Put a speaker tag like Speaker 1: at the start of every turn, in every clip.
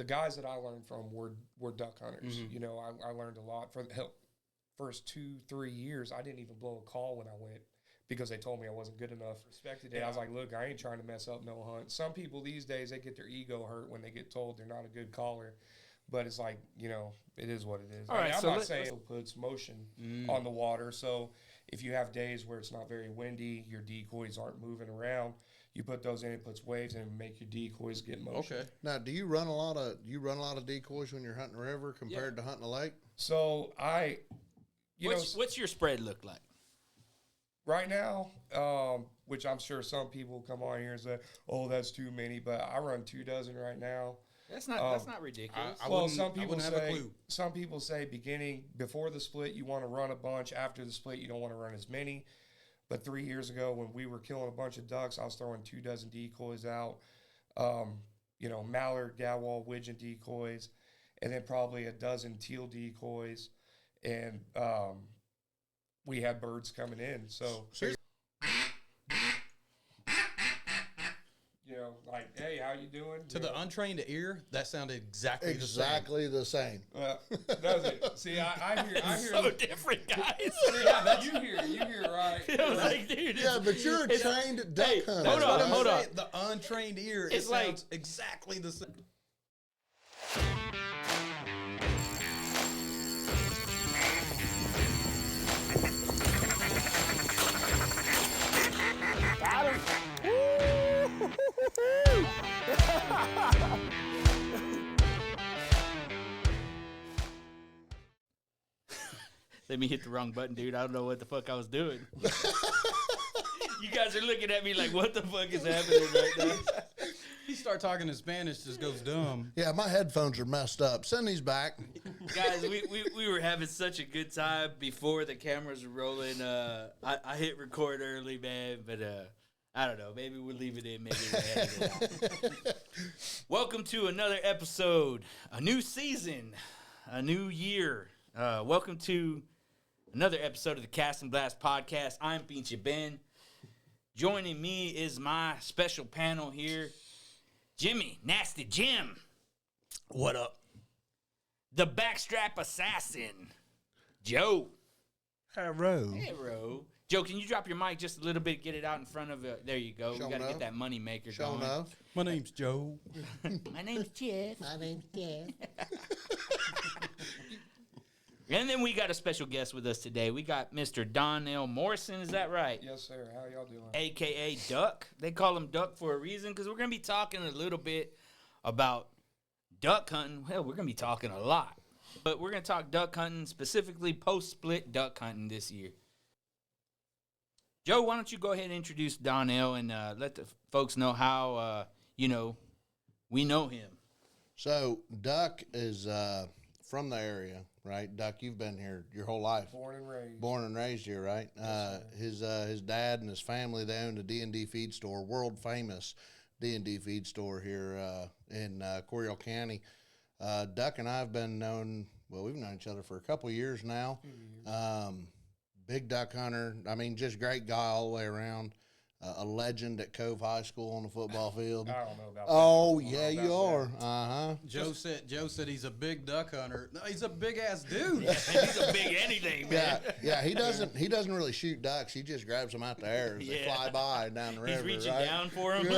Speaker 1: the guys that I learned from were duck hunters. You know, I learned a lot. For the first 2-3 years, I didn't even blow a call when I went because they told me I wasn't good enough. Respected it. I was like, look, I ain't trying to mess up no hunt. Some people these days, they get their ego hurt when they get told they're not a good caller. But it's like, you know, it is what it is.
Speaker 2: All right,
Speaker 1: I'm not saying it puts motion on the water. So if you have days where it's not very windy, your decoys aren't moving around, you put those in, it puts waves and make your decoys get motion.
Speaker 3: Okay. Now, do you run a lot of decoys when you're hunting a river compared to hunting a lake?
Speaker 1: So
Speaker 2: what's your spread look like?
Speaker 1: Right now, which I'm sure some people come on here and say, "Oh, that's too many," but I run 24 right now.
Speaker 2: That's not ridiculous.
Speaker 1: Some people say before the split you want to run a bunch. After the split you don't want to run as many. But 3 years ago when we were killing a bunch of ducks, I was throwing 24 decoys out. You know, mallard, gadwall, widgeon decoys, and then probably a dozen teal decoys, and we had birds coming in. So you know, like, hey, how you doing?
Speaker 4: To the untrained ear, that sounded exactly
Speaker 3: the same.
Speaker 1: Does it? See, I hear
Speaker 2: so different, guys.
Speaker 1: See, you hear right.
Speaker 2: Like, dude,
Speaker 3: but you're a trained duck hunter.
Speaker 2: Hold on.
Speaker 4: The untrained ear,
Speaker 2: it's
Speaker 4: sounds exactly the same.
Speaker 2: Got him. Let me hit the wrong button, dude. I don't know what the fuck I was doing. You guys are looking at me like, what the fuck is happening right now?
Speaker 4: You start talking in Spanish, just goes dumb.
Speaker 3: Yeah, my headphones are messed up. Send these back.
Speaker 2: Guys, we were having such a good time before the cameras were rolling. I hit record early, man, but I don't know. Maybe we'll leave it in. Maybe we'll edit it out. Welcome to another episode, a new season, a new year. Welcome to another episode of the Cast&Blast podcast. I'm Pinche Ben. Joining me is my special panel here, Jimmy, Nasty Jim.
Speaker 4: What up?
Speaker 2: The backstrap assassin, Joe.
Speaker 3: Hello.
Speaker 2: Hello. Joe, can you drop your mic just a little bit? Get it out in front of it. There you go. We got to get that money maker going.
Speaker 4: My name's Joe.
Speaker 2: My name's Jeff.
Speaker 3: My name's Jeff.
Speaker 2: And then we got a special guest with us today. We got Mr. Donel Morrison. Is that right?
Speaker 1: Yes, sir. How y'all doing?
Speaker 2: A.K.A. Duck. They call him Duck for a reason because we're going to be talking a little bit about duck hunting. Well, we're going to be talking a lot. But we're going to talk duck hunting, specifically post-split duck hunting this year. Joe, why don't you go ahead and introduce Donel and let the folks know how, we know him.
Speaker 3: So, Duck is from the area, right? Duck, you've been here your whole life.
Speaker 1: Born and raised
Speaker 3: here, right?
Speaker 1: Yes,
Speaker 3: his dad and his family, they owned a D&D feed store, world famous D&D feed store here in Coryell County. Duck and I have been we've known each other for a couple of years now. Big duck hunter. I mean, just great guy all the way around. A legend at Cove High School on the football field.
Speaker 1: I don't know about that.
Speaker 3: Oh, yeah, you are. Uh-huh.
Speaker 4: Joe said he's a big duck hunter. No, he's a big ass dude.
Speaker 2: He's a big anything, man.
Speaker 3: Yeah. He doesn't really shoot ducks. He just grabs them out the air as they fly by down the river.
Speaker 2: He's reaching
Speaker 3: right?
Speaker 2: down for them.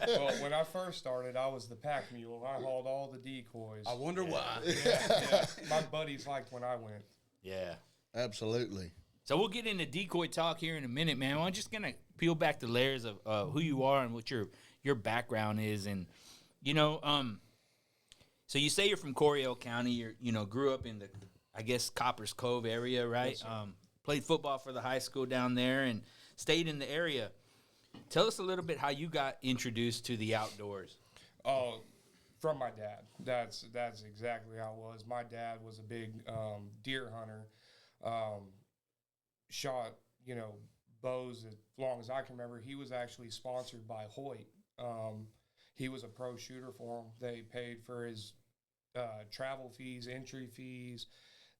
Speaker 1: Well, when I first started, I was the pack mule. I hauled all the decoys.
Speaker 4: I wonder why.
Speaker 1: Yeah. My buddies liked when I went.
Speaker 2: Yeah.
Speaker 3: Absolutely.
Speaker 2: So we'll get into decoy talk here in a minute, man. I'm just gonna peel back the layers of who you are and what your background is, and so you say you're from Coryell County. Grew up in the, I guess, Coppers Cove area, right?
Speaker 1: Yes,
Speaker 2: played football for the high school down there and stayed in the area. Tell us a little bit how you got introduced to the outdoors.
Speaker 1: Oh, from my dad. That's exactly how it was. My dad was a big deer hunter. Shot, bows as long as I can remember. He was actually sponsored by Hoyt. He was a pro shooter for him. They paid for his travel fees, entry fees.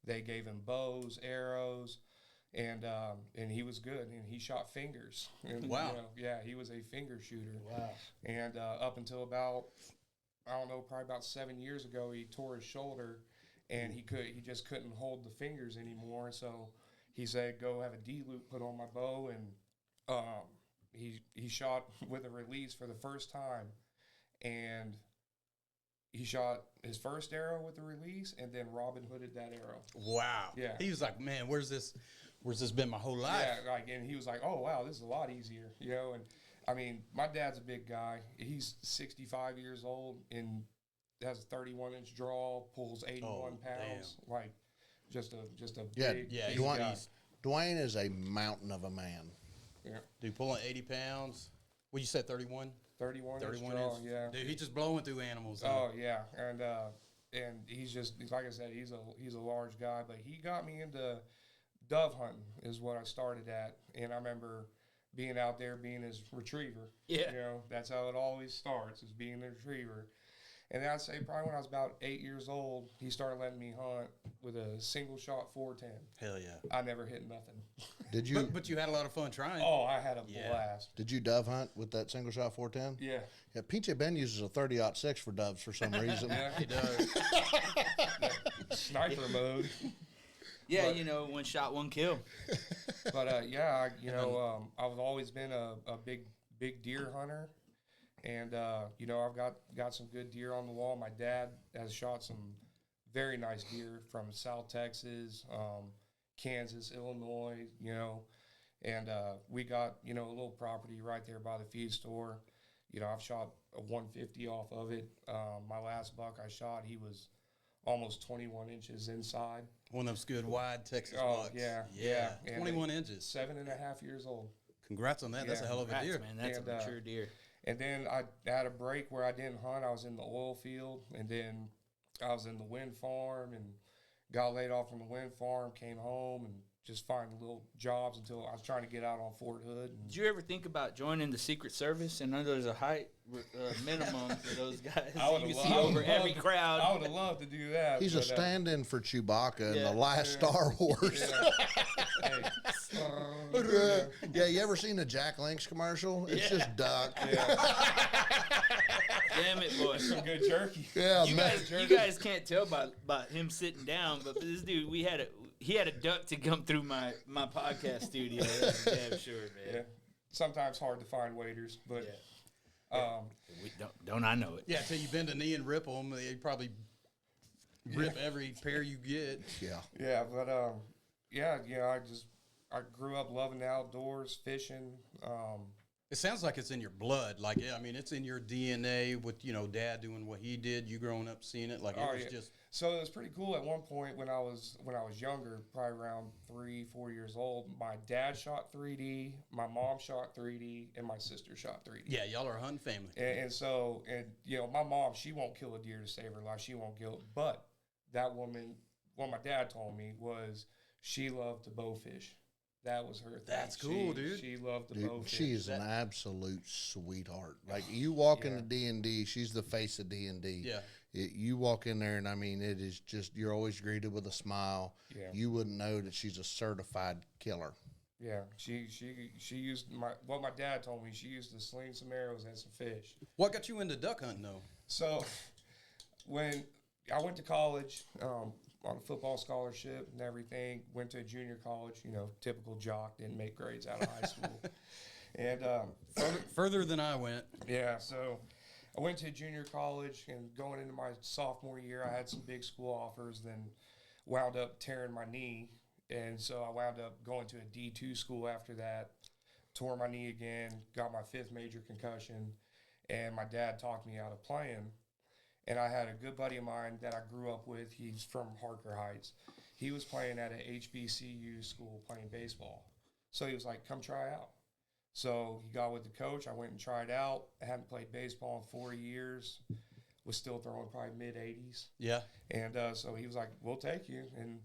Speaker 1: They gave him bows, arrows, and he was good. And he shot fingers. And,
Speaker 4: wow.
Speaker 1: He was a finger shooter.
Speaker 2: Wow.
Speaker 1: And up until about I don't know, probably about 7 years ago, he tore his shoulder, and he just couldn't hold the fingers anymore. So he said, "Go have a D loop put on my bow," and he shot with a release for the first time, and he shot his first arrow with the release, and then Robin Hooded that arrow.
Speaker 4: Wow.
Speaker 1: Yeah.
Speaker 4: He was like, man, where's this been my whole life?
Speaker 1: Yeah, like, and he was like, "Oh wow, this is a lot easier," you know. And I mean, my dad's a big guy. He's 65 years old and has a 31-inch draw, pulls 81 pounds, like just a big, big guy.
Speaker 3: Dwayne is a mountain of a man.
Speaker 1: Yeah,
Speaker 4: Dude, pulling 80 pounds. What you said, 31?
Speaker 1: 31 inch draw, yeah.
Speaker 4: Dude, he's just blowing through animals.
Speaker 1: Oh yeah, and he's like I said, he's a large guy, but he got me into dove hunting is what I started at, and I remember being out there being his retriever.
Speaker 2: Yeah,
Speaker 1: you know, that's how it always starts, is being the retriever. And then I'd say probably when I was about 8 years old, he started letting me hunt with a single shot 410.
Speaker 4: Hell yeah!
Speaker 1: I never hit nothing.
Speaker 3: Did you?
Speaker 4: But you had a lot of fun trying.
Speaker 1: Oh, I had a blast.
Speaker 3: Did you dove hunt with that single shot 410?
Speaker 1: Yeah.
Speaker 3: Yeah. PJ Ben uses a 30-06 for doves for some reason.
Speaker 1: Yeah,
Speaker 4: He does.
Speaker 1: Sniper mode.
Speaker 2: yeah. You know, one shot, one kill.
Speaker 1: But yeah, I've always been a big deer hunter, and you know, I've got some good deer on the wall. My dad has shot some very nice deer from South Texas, Kansas, Illinois, you know, and we got, you know, a little property right there by the feed store. You know, I've shot a 150 off of it. My last buck I shot, he was almost 21 inches inside.
Speaker 4: One of those good wide Texas
Speaker 1: Oh,
Speaker 4: bucks.
Speaker 1: yeah.
Speaker 4: 21 inches.
Speaker 1: 7.5 years old.
Speaker 4: Congrats on that. That's a hell of a deer.
Speaker 2: Man, that's
Speaker 1: And,
Speaker 2: a mature deer.
Speaker 1: And then I had a break where I didn't hunt. I was in the oil field, and then I was in the wind farm and got laid off from the wind farm, came home, and just finding little jobs until I was trying to get out on Fort Hood.
Speaker 2: Did you ever think about joining the Secret Service? And I know there's a height minimum for those guys. You can see over every crowd.
Speaker 1: I would have loved to do that.
Speaker 3: He's a stand-in for Chewbacca in the last Star Wars. Yeah, you ever seen the Jack Link's commercial? It's just duck.
Speaker 2: Damn it, boy.
Speaker 1: Some good jerky.
Speaker 3: Yeah,
Speaker 2: You guys can't tell about him sitting down, but this dude, he had a duck to come through my podcast studio. That's damn sure, man.
Speaker 1: Yeah. Sometimes hard to find waiters, but
Speaker 2: Don't I know it?
Speaker 4: Yeah, until you bend a knee and rip them, they probably rip every pair you get.
Speaker 1: Yeah, but I grew up loving the outdoors, fishing.
Speaker 4: It sounds like it's in your blood. Like, yeah, I mean, it's in your DNA with, you know, Dad doing what he did, you growing up seeing it. Like, it was just.
Speaker 1: So it was pretty cool at one point when I was younger, probably around 3-4 years old. My dad shot 3D, my mom shot 3D, and my sister shot 3D.
Speaker 4: Yeah, y'all are a hunting family.
Speaker 1: And so you know, my mom, she won't kill a deer to save her life. She won't kill it. But that woman, what my dad told me was she loved to bow fish. That was her thing.
Speaker 4: That's cool, dude.
Speaker 1: She loved to bow fish.
Speaker 3: She is an absolute sweetheart. Like, you walk into D&D, she's the face of D&D.
Speaker 4: Yeah.
Speaker 3: You walk in there, and I mean, it is just, you're always greeted with a smile.
Speaker 1: Yeah.
Speaker 3: You wouldn't know that she's a certified killer.
Speaker 1: Yeah, she used what my dad told me. She used to sling some arrows at some fish.
Speaker 4: What got you into duck hunting, though?
Speaker 1: So when I went to college on a football scholarship and everything, went to a junior college, you know, typical jock, didn't make grades out of high school. And
Speaker 4: further than I went.
Speaker 1: yeah, so I went to junior college, and going into my sophomore year, I had some big school offers, then wound up tearing my knee. And so I wound up going to a D2 school after that, tore my knee again, got my 5th major concussion, and my dad talked me out of playing. And I had a good buddy of mine that I grew up with. He's from Harker Heights. He was playing at a HBCU school playing baseball. So he was like, come try out. So he got with the coach. I went and tried out. I hadn't played baseball in 4 years. Was still throwing probably mid-80s.
Speaker 4: Yeah.
Speaker 1: And so he was like, we'll take you. And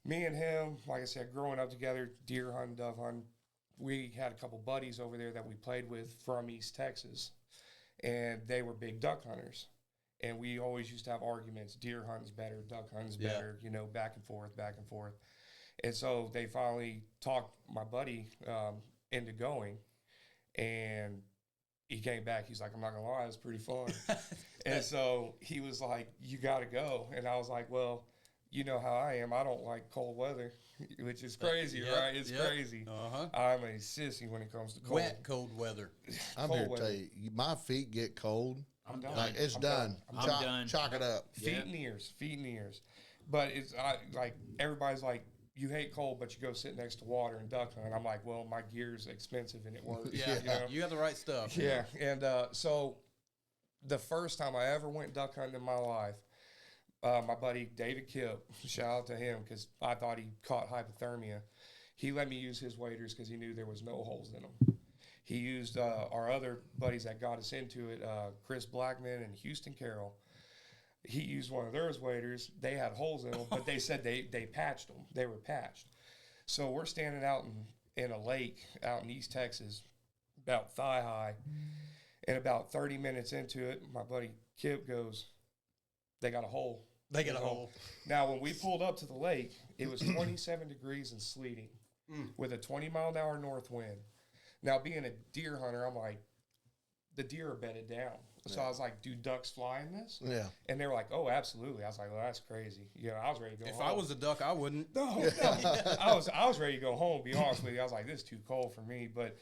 Speaker 1: me and him, like I said, growing up together, deer hunting, dove hunting, we had a couple buddies over there that we played with from East Texas. And they were big duck hunters. And we always used to have arguments. Deer hunting's better, duck hunting's better, you know, back and forth, back and forth. And so they finally talked my buddy into going. And he came back. He's like, I'm not gonna lie, it's pretty fun. And so he was like, you got to go. And I was like, well, you know how I am. I don't like cold weather, which is crazy, right? It's crazy. I'm a sissy when it comes to cold.
Speaker 4: Wet, cold weather.
Speaker 3: I'm here to tell you, my feet get cold.
Speaker 1: I'm done.
Speaker 3: Like, it's done.
Speaker 2: I'm done.
Speaker 3: Chalk it up.
Speaker 1: Feet and ears. But it's like everybody's like, you hate cold, but you go sit next to water and duck hunt. I'm like, well, my gear's expensive and it works.
Speaker 4: You have the right stuff.
Speaker 1: Yeah, and so the first time I ever went duck hunting in my life, my buddy David Kipp, shout out to him because I thought he caught hypothermia. He let me use his waders because he knew there was no holes in them. He used our other buddies that got us into it, Chris Blackman and Houston Carroll. He used one of theirs waders. They had holes in them, but they said they patched them. They were patched. So we're standing out in a lake out in East Texas, about thigh high. And about 30 minutes into it, my buddy Kip goes, they got a hole.
Speaker 4: They got a hole.
Speaker 1: Now, when we pulled up to the lake, it was 27 degrees and sleeting with a 20-mile-an-hour north wind. Now, being a deer hunter, I'm like, the deer are bedded down. So I was like, do ducks fly in this?
Speaker 3: Yeah.
Speaker 1: And they were like, oh, absolutely. I was like, well, that's crazy. You know, I was ready to go home.
Speaker 4: If I was a duck, I wouldn't.
Speaker 1: No. I was ready to go home, to be honest with you. I was like, this is too cold for me. But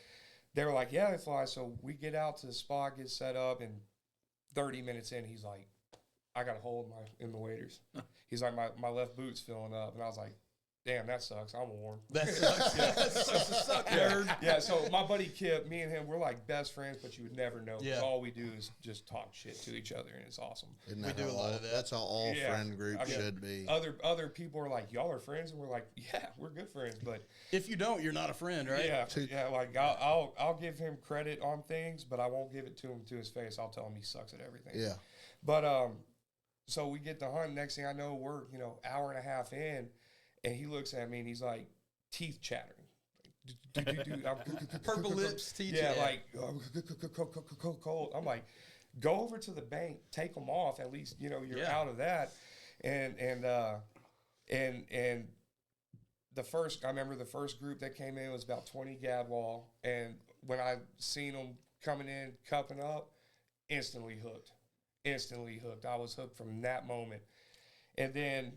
Speaker 1: they were like, yeah, they fly. So we get out to the spot, get set up, and 30 minutes in, he's like, I got a hole in the waders. He's like, my left boot's filling up. And I was like, damn, that sucks. I'm warm.
Speaker 4: That sucks. That sucks, nerd.
Speaker 1: Yeah, so my buddy Kip, me and him, we're like best friends, but you would never know.
Speaker 4: Yeah.
Speaker 1: All we do is just talk shit to each other, and it's awesome.
Speaker 3: Isn't
Speaker 4: We
Speaker 3: that
Speaker 4: do
Speaker 3: how
Speaker 4: a lot of that.
Speaker 3: That's how all friend groups should be.
Speaker 1: Other people are like, y'all are friends, and we're like, yeah, we're good friends, but
Speaker 4: If you don't, you're not a friend, right?
Speaker 1: yeah, like I'll give him credit on things, but I won't give it to him to his face. I'll tell him he sucks at everything.
Speaker 3: Yeah.
Speaker 1: But so we get to hunt. Next thing I know, we're hour and a half in, and he looks at me and he's like, teeth chattering.
Speaker 4: Purple lips, teeth.
Speaker 1: Yeah, like cold. I'm like, go over to the bank, take them off. At least you're out of that. And I remember the first group that came in was about 20 gadwall, and when I seen them coming in, cupping up, instantly hooked. I was hooked from that moment. And then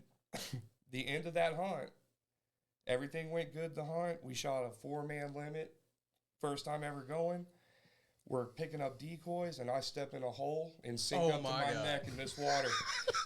Speaker 1: the end of that hunt, everything went good to hunt. We shot a 4-man limit. First time ever going. We're picking up decoys, and I step in a hole and sink up to my neck in this water.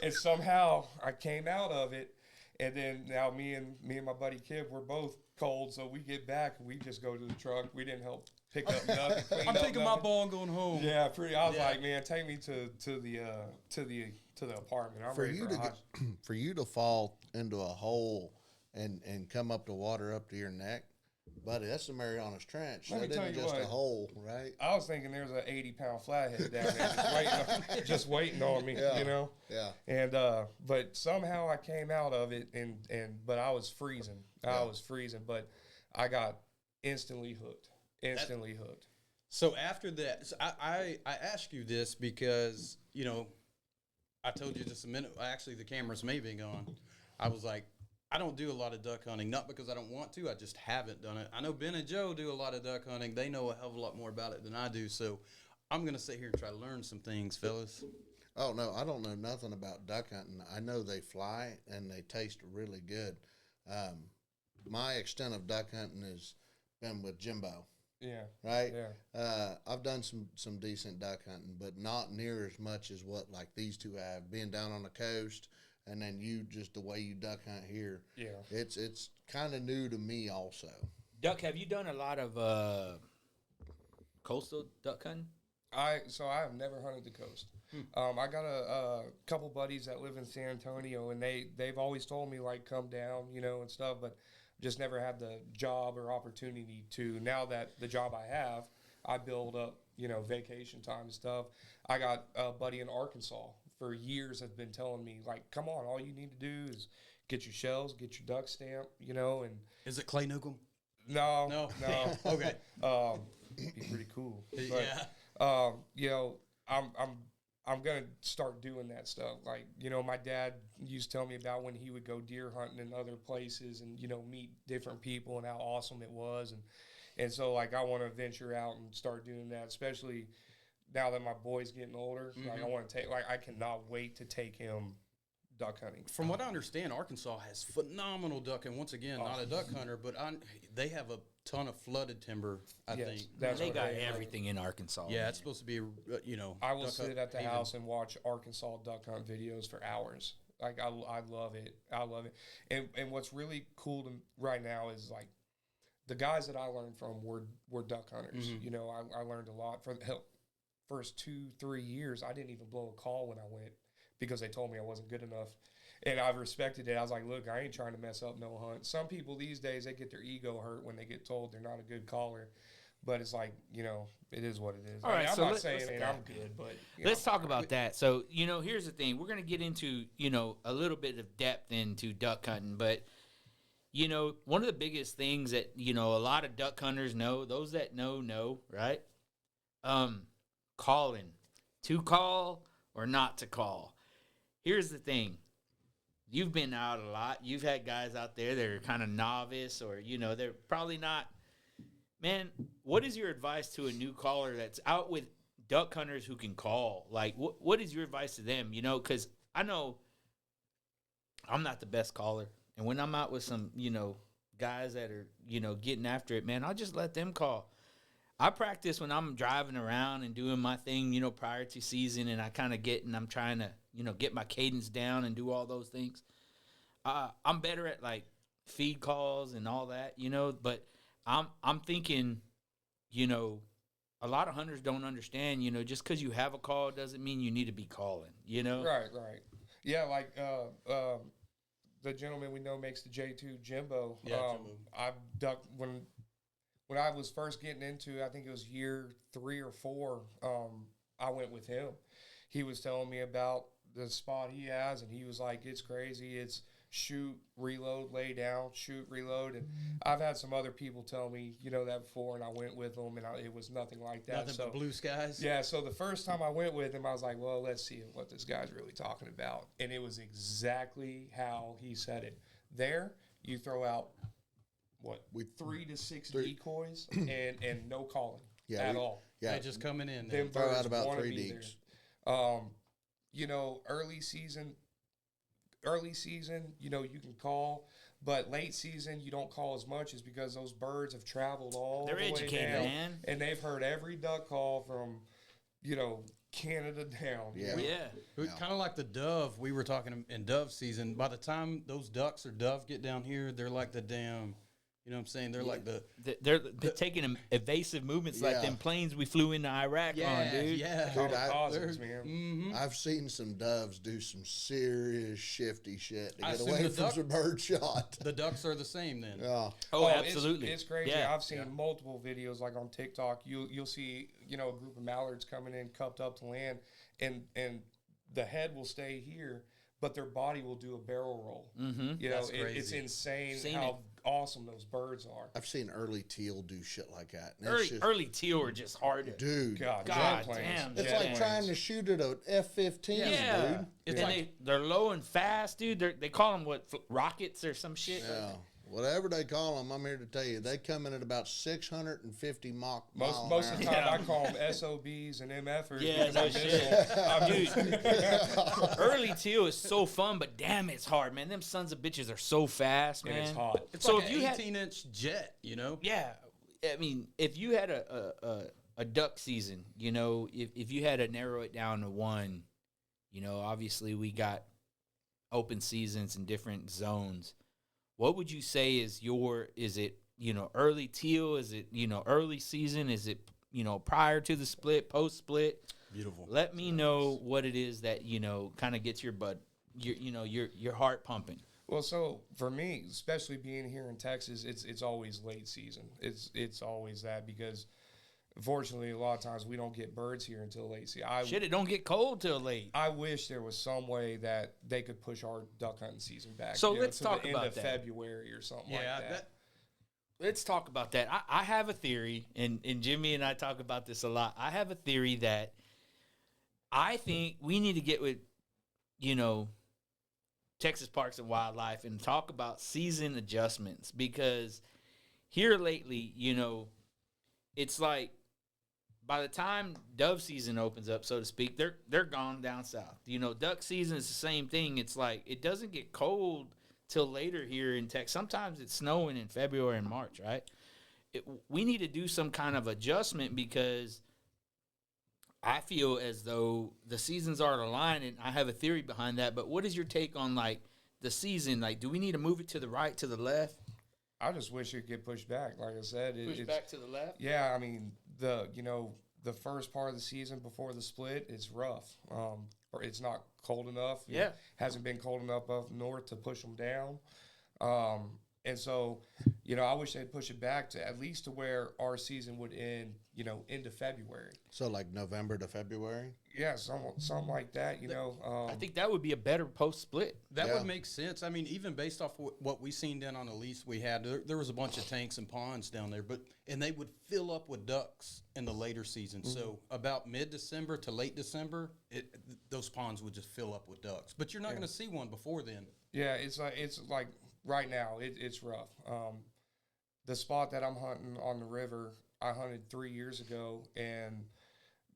Speaker 1: And somehow I came out of it. And then now me and my buddy Kib, we're both cold, so we get back and we just go to the truck. We didn't help pick up nothing.
Speaker 4: I'm taking my ball and going home.
Speaker 1: Yeah, I was like, man, take me to the apartment. I'm ready for a hot.
Speaker 3: For you to fall into a hole and come up the water up to your neck, buddy, that's the Marianas Trench. That isn't just a hole, right?
Speaker 1: I was thinking there's an 80-pound flathead down there just waiting on me,
Speaker 3: Yeah.
Speaker 1: And but somehow I came out of it, but I was freezing. But I got instantly hooked.
Speaker 4: So after that, I ask you this because, I told you just a minute, actually the cameras may be gone. I was like, I don't do a lot of duck hunting, not because I don't want to, I just haven't done it. I know Ben and Joe do a lot of duck hunting. They know a hell of a lot more about it than I do. So I'm going to sit here and try to learn some things, fellas.
Speaker 3: Oh, no, I don't know nothing about duck hunting. I know they fly and they taste really good. My extent of duck hunting has been with Jimbo.
Speaker 1: Yeah.
Speaker 3: Right?
Speaker 1: Yeah.
Speaker 3: I've done some decent duck hunting, but not near as much as what like these two have. Being down on the coast, and then just the way you duck hunt here.
Speaker 1: Yeah.
Speaker 3: It's kind of new to me also.
Speaker 2: Duck, have you done a lot of coastal duck hunting?
Speaker 1: I have never hunted the coast. I got a couple buddies that live in San Antonio, and they've always told me like come down, and stuff, but just never had the job or opportunity to. Now that the job I have, I build up, vacation time and stuff. I got a buddy in Arkansas for years have been telling me like, come on, all you need to do is get your shells, get your duck stamp, and
Speaker 4: Is it Clay Newcomb?
Speaker 1: No.
Speaker 4: Okay.
Speaker 1: Be pretty cool.
Speaker 4: Yeah.
Speaker 1: I'm gonna start doing that stuff. Like, my dad used to tell me about when he would go deer hunting in other places and, meet different people and how awesome it was. And so like I want to venture out and start doing that, especially now that my boy's getting older, like I want to take, like I cannot wait to take him duck hunting.
Speaker 4: From what I understand, Arkansas has phenomenal duck, and once again, not a duck hunter, but they have a ton of flooded timber. I think
Speaker 2: they got everything in Arkansas.
Speaker 4: Yeah, it's supposed to be,
Speaker 1: I will sit at the house and watch Arkansas duck hunt videos for hours. Like I love it. I love it. And what's really cool right now is like the guys that I learned from were duck hunters. You know, I learned a lot. For the first 2-3 years, I didn't even blow a call when I went, because they told me I wasn't good enough. And I've respected it. I was like, look, I ain't trying to mess up no hunt. Some people these days, they get their ego hurt when they get told they're not a good caller. But it's like, you know, it is what it is.
Speaker 2: All right,
Speaker 1: I'm
Speaker 2: so
Speaker 1: not saying I'm good, but...
Speaker 2: Let's talk about that. So, you know, here's the thing. We're going to get into, you know, a little bit of depth into duck hunting. But, you know, one of the biggest things that, you know, a lot of duck hunters know, those that know, right? Calling. To call or not to call. Here's the thing. You've been out a lot. You've had guys out there that are kind of novice, or, you know, they're probably not. Man, what is your advice to a new caller that's out with duck hunters who can call? Like, what is your advice to them? You know, because I know I'm not the best caller. And when I'm out with some, you know, guys that are, you know, getting after it, man, I'll just let them call. I practice when I'm driving around and doing my thing, you know, prior to season, and I'm trying to, you know, get my cadence down and do all those things. I'm better at like feed calls and all that, you know, but I'm thinking, you know, a lot of hunters don't understand, you know, just because you have a call doesn't mean you need to be calling, you know?
Speaker 1: Right. Yeah, like the gentleman we know makes the J2, Jimbo.
Speaker 4: Yeah, Jimbo.
Speaker 1: I ducked when I was first getting into, I think it was year 3 or 4, I went with him. He was telling me about the spot he has, and he was like, it's crazy. It's shoot, reload, lay down, shoot, reload. And I've had some other people tell me, you know, that before, and I went with them, and it was nothing like that.
Speaker 4: Nothing but blue skies?
Speaker 1: Yeah, so the first time I went with him, I was like, well, let's see what this guy's really talking about. And it was exactly how he said it. There, you throw out, 3 to 6 decoys and no calling at all.
Speaker 3: Yeah,
Speaker 4: they're just coming in.
Speaker 1: Them
Speaker 3: throw
Speaker 1: birds
Speaker 3: out about
Speaker 1: wanna
Speaker 3: 3
Speaker 1: be
Speaker 3: deeks.
Speaker 1: there. You know, early season, you know, you can call, but late season you don't call as much, is because those birds have traveled all
Speaker 2: They're
Speaker 1: the way
Speaker 2: educated,
Speaker 1: down,
Speaker 2: man.
Speaker 1: and they've heard every duck call from, you know, Canada down.
Speaker 3: Yeah.
Speaker 2: Yeah.
Speaker 4: Kind of like the dove. We were talking in dove season. By the time those ducks or dove get down here, they're like the damn, you know what I'm saying? They're like
Speaker 2: They're taking evasive movements like them planes we flew into Iraq on, dude.
Speaker 4: Yeah.
Speaker 1: Dude, man.
Speaker 3: I've seen some doves do some serious shifty shit to
Speaker 4: I
Speaker 3: get
Speaker 4: assume
Speaker 3: away
Speaker 4: the
Speaker 3: from some bird shot.
Speaker 4: The ducks are the same then.
Speaker 3: Yeah.
Speaker 2: Oh, absolutely.
Speaker 1: It's crazy.
Speaker 2: Yeah.
Speaker 1: I've seen multiple videos, like on TikTok. You'll see, you know, a group of mallards coming in, cupped up to land, and the head will stay here, but their body will do a barrel roll.
Speaker 2: Mm-hmm.
Speaker 1: You know,
Speaker 4: That's crazy.
Speaker 1: it's insane
Speaker 2: Seen
Speaker 1: how
Speaker 2: it.
Speaker 1: awesome those birds are.
Speaker 3: I've seen early teal do shit like that. And it's just,
Speaker 2: Early teal are just hard to
Speaker 3: dude.
Speaker 1: God
Speaker 2: God
Speaker 1: jet planes.
Speaker 2: damn.
Speaker 3: It's
Speaker 1: Jet
Speaker 3: like
Speaker 1: planes.
Speaker 3: trying to shoot at an F-15,
Speaker 2: Yeah.
Speaker 3: dude.
Speaker 4: It's
Speaker 2: and
Speaker 4: like
Speaker 2: they're low and fast, dude. They call them rockets or some shit.
Speaker 3: Yeah. Whatever they call them, I'm here to tell you, they come in at about 650 Mach mile
Speaker 1: Most of
Speaker 3: an
Speaker 1: the
Speaker 3: hour.
Speaker 1: time, I call them SOBs and MFers.
Speaker 2: Yeah,
Speaker 1: because
Speaker 2: no
Speaker 1: I'm
Speaker 2: shit. Dude, early teal is so fun, but damn, it's hard, man. Them sons of bitches are so fast, man.
Speaker 1: And it's hot.
Speaker 4: it's
Speaker 2: So
Speaker 4: like
Speaker 2: if
Speaker 4: an
Speaker 2: you had-
Speaker 4: 18-inch jet, you know?
Speaker 2: Yeah, I mean, if you had a duck season, you know, if you had to narrow it down to one, you know, obviously we got open seasons in different zones. What would you say is it, you know, early teal? Is it, you know, early season? Is it, you know, prior to the split, post split?
Speaker 4: Beautiful.
Speaker 2: Let me know what it is that, you know, kind of gets your heart pumping.
Speaker 1: Well, so for me, especially being here in Texas, it's always late season. It's always that, because unfortunately a lot of times we don't get birds here until late season.
Speaker 2: It don't get cold till late.
Speaker 1: I wish there was some way that they could push our duck hunting season back.
Speaker 2: So
Speaker 1: you know,
Speaker 2: let's
Speaker 1: to
Speaker 2: talk
Speaker 1: the
Speaker 2: about
Speaker 1: end of
Speaker 2: that.
Speaker 1: February or something like that.
Speaker 2: Let's talk about that. I have a theory, and Jimmy and I talk about this a lot. I have a theory that I think we need to get with, you know, Texas Parks and Wildlife and talk about season adjustments, because here lately, you know, it's like by the time dove season opens up, so to speak, they're gone down south. You know, duck season is the same thing. It's like it doesn't get cold till later here in Texas. Sometimes it's snowing in February and March, right? We need to do some kind of adjustment because I feel as though the seasons are aligned, and I have a theory behind that. But what is your take on like the season? Like, do we need to move it to the right, to the left?
Speaker 1: I just wish it get pushed back. Like I said,
Speaker 2: Push back to the left.
Speaker 1: Yeah, I mean the first part of the season before the split, it's rough. Or it's not cold enough.
Speaker 2: Yeah,
Speaker 1: hasn't been cold enough up north to push them down. And so, I wish they'd push it back to at least to where our season would end, into February.
Speaker 3: So like November to February?
Speaker 1: Yeah, something like that,
Speaker 2: I think that would be a better post-split.
Speaker 4: That would make sense. I mean, even based off what we seen down on the lease we had, there was a bunch of tanks and ponds down there, and they would fill up with ducks in the later season. Mm-hmm. So about mid-December to late December, those ponds would just fill up with ducks. But you're not going to see one before then.
Speaker 1: Yeah, it's like right now, it's rough. The spot that I'm hunting on the river, I hunted 3 years ago, and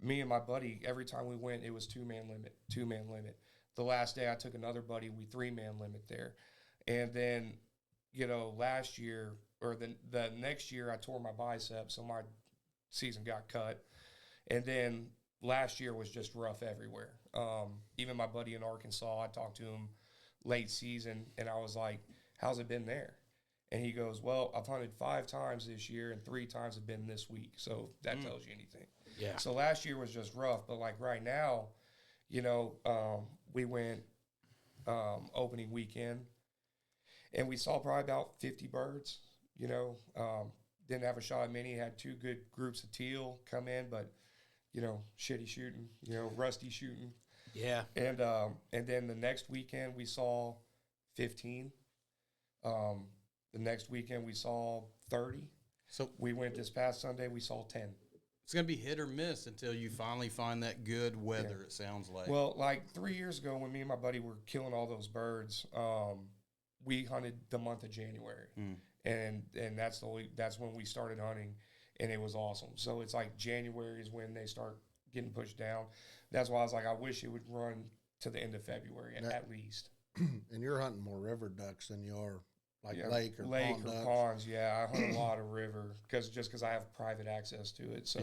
Speaker 1: me and my buddy, every time we went, it was two-man limit. The last day I took another buddy, we 3-man limit there. And then, last year, or the next year, I tore my bicep, so my season got cut. And then last year was just rough everywhere. Even my buddy in Arkansas, I talked to him late season, and I was like, how's it been there? And he goes, well, I've hunted 5 times this year, and 3 times have been this week. So that tells you anything.
Speaker 2: Yeah.
Speaker 1: So last year was just rough. But, like, right now, we went opening weekend, and we saw probably about 50 birds, Didn't have a shot at many. Had 2 good groups of teal come in, but, shitty shooting, rusty shooting.
Speaker 2: Yeah.
Speaker 1: And then the next weekend we saw 15. The next weekend we saw 30. So we went this past Sunday, we saw 10.
Speaker 4: It's going to be hit or miss until you finally find that good weather, It sounds like.
Speaker 1: Well, like 3 years ago when me and my buddy were killing all those birds, we hunted the month of January. And that's when we started hunting, and it was awesome. So it's like January is when they start getting pushed down. That's why I was like, I wish it would run to the end of February at least.
Speaker 3: And you're hunting more river ducks than you are lake or pond ducks.
Speaker 1: Ponds. Yeah, I hunt a lot of river because I have private access to it, so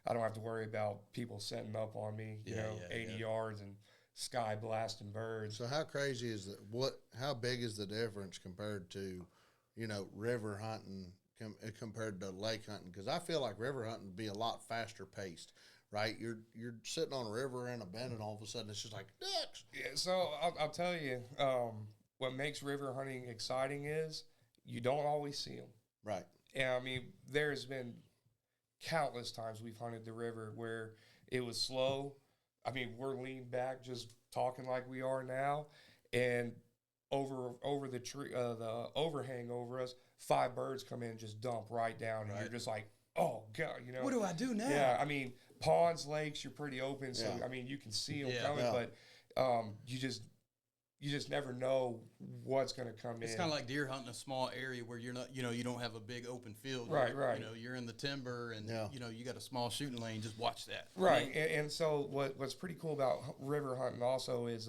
Speaker 1: I don't have to worry about people setting up on me. 80 yards and sky blasting birds.
Speaker 3: So how crazy is that? How big is the difference compared to, river hunting compared to lake hunting? Because I feel like river hunting would be a lot faster paced. Right, you're sitting on a river in a bend, and all of a sudden it's just like ducks.
Speaker 1: Yeah, so I'll tell you, what makes river hunting exciting is you don't always see them.
Speaker 3: Right.
Speaker 1: And I mean, there's been countless times we've hunted the river where it was slow. I mean, we're leaned back, just talking like we are now, and over the tree, the overhang over us, 5 birds come in and just dump right down, and you're just like, oh God,
Speaker 4: What do I do now?
Speaker 1: Yeah, I mean, ponds, lakes, you're pretty open, so I mean, you can see them coming, but you just never know what's going to come in.
Speaker 4: It's kind of like deer hunting a small area where you're not, you don't have a big open field.
Speaker 1: Right.
Speaker 4: You're in the timber, and you got a small shooting lane. Just watch that.
Speaker 1: Right, and so what's pretty cool about river hunting also is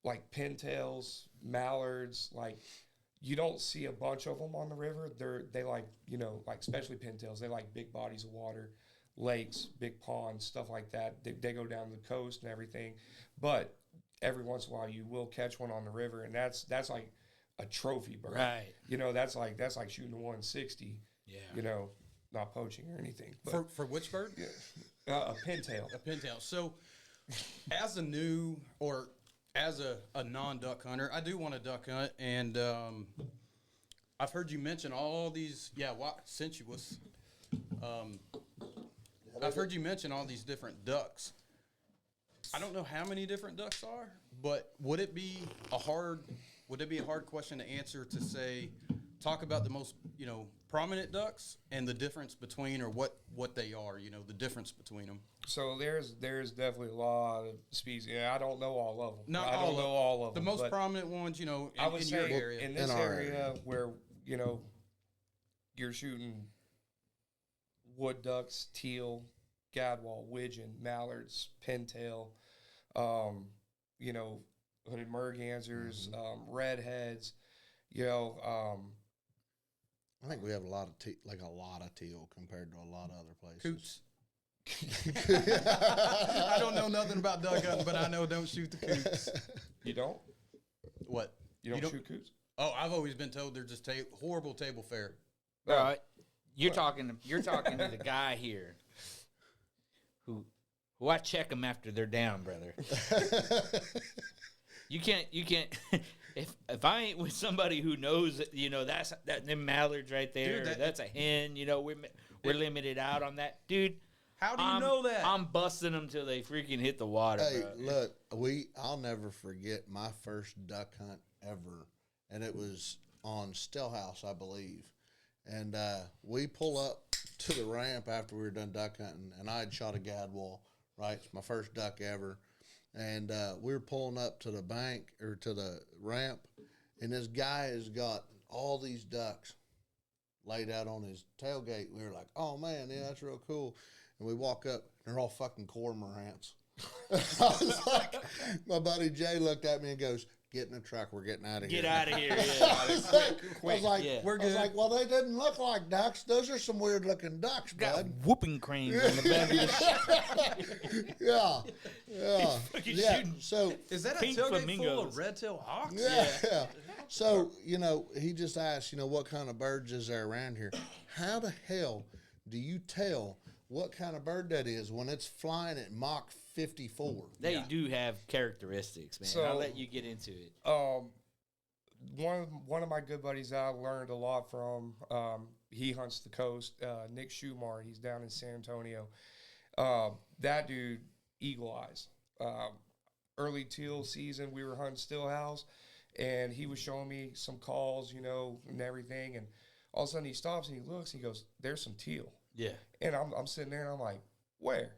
Speaker 1: like pintails, mallards, like. You don't see a bunch of them on the river. They like, like especially pintails. They like big bodies of water, lakes, big ponds, stuff like that. They go down the coast and everything. But every once in a while you will catch one on the river, and that's like a trophy bird.
Speaker 2: Right.
Speaker 1: That's like shooting a 160.
Speaker 2: Yeah.
Speaker 1: Not poaching or anything. But
Speaker 4: for which bird?
Speaker 1: A pintail.
Speaker 4: A pintail. So as a new or as a non-duck hunter, I do want to duck hunt, and I've heard you mention all these, sensuous. I've heard you mention all these different ducks. I don't know how many different ducks are, but would it be a hard question to answer to say, talk about the most, prominent ducks and the difference between, or what they are, the difference between them?
Speaker 1: So there's definitely a lot of species. Yeah, I don't know all of them.
Speaker 4: I don't know all of them. The most prominent ones, in your area.
Speaker 1: In this area where, you're shooting wood ducks, teal, gadwall, widgeon, mallards, pintail, you know, hooded mergansers, redheads, you know.
Speaker 3: I think we have a lot of teal compared to a lot of other places.
Speaker 4: Coots. I don't know nothing about duck hunting, but I know don't shoot the coots.
Speaker 1: You don't?
Speaker 4: What?
Speaker 1: You don't shoot coots?
Speaker 4: Oh, I've always been told they're just horrible table fare.
Speaker 2: All right. You're talking to the guy here who I check them after they're down, brother. You can't if I ain't with somebody who knows that, you know, that's them mallards right there, dude, that's a hen, you know, we're limited out on that. Dude,
Speaker 4: how do you know that?
Speaker 2: I'm busting them till they freaking hit the water,
Speaker 3: Hey,
Speaker 2: bro.
Speaker 3: look, I'll never forget my first duck hunt ever, and it was on Stillhouse, I believe. And we pull up to the ramp after we were done duck hunting, and I had shot a gadwall, right? It's my first duck ever. And we were pulling up to the bank, or to the ramp, and this guy has got all these ducks laid out on his tailgate. We were like, oh, man, yeah, that's real cool. And we walk up, and they're all fucking cormorants. I was like, my buddy Jay looked at me and goes, get in the truck, we're getting out of here.
Speaker 2: Get out of here, yeah.
Speaker 3: I was like, well, they didn't look like ducks. Those are some weird looking ducks,
Speaker 2: Got
Speaker 3: bud.
Speaker 2: whooping cranes on the back of the
Speaker 3: Yeah. So
Speaker 4: is that a
Speaker 2: pink
Speaker 4: tailgate full
Speaker 2: flamingos.
Speaker 4: of red-tailed hawks?
Speaker 3: yeah. So, you know, he just asked, you know, what kind of birds is there around here? How the hell do you tell what kind of bird that is when it's flying at Mach 54?
Speaker 2: They do have characteristics, man.
Speaker 1: So,
Speaker 2: I'll let you get into it.
Speaker 1: One of my good buddies that I learned a lot from, he hunts the coast, Nick Schumar. He's down in San Antonio. That dude, eagle eyes. Early teal season, we were hunting Stillhouse, and he was showing me some calls, you know, and everything. And all of a sudden he stops and he looks and he goes, there's some teal.
Speaker 2: Yeah.
Speaker 1: And I'm sitting there and I'm like, where?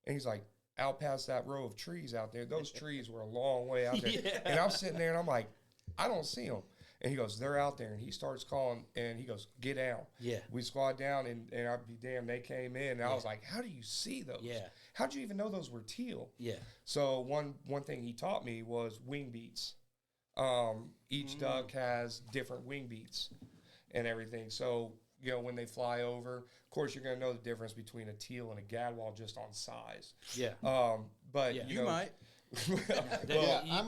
Speaker 1: And he's like, out past that row of trees out there. Those trees were a long way out there.
Speaker 2: Yeah.
Speaker 1: And I'm sitting there and I'm like, I don't see them. And he goes, they're out there. And he starts calling and he goes, get down.
Speaker 2: Yeah.
Speaker 1: We squad down and I'd be damned, they came in. And I was like, how do you see those?
Speaker 2: Yeah.
Speaker 1: How'd you even know those were teal?
Speaker 2: Yeah.
Speaker 1: So one thing he taught me was wing beats. Each duck has different wing beats and everything. So, you know, when they fly over, of course, you're going to know the difference between a teal and a gadwall just on size.
Speaker 2: Yeah.
Speaker 1: But
Speaker 2: Yeah.
Speaker 4: You might.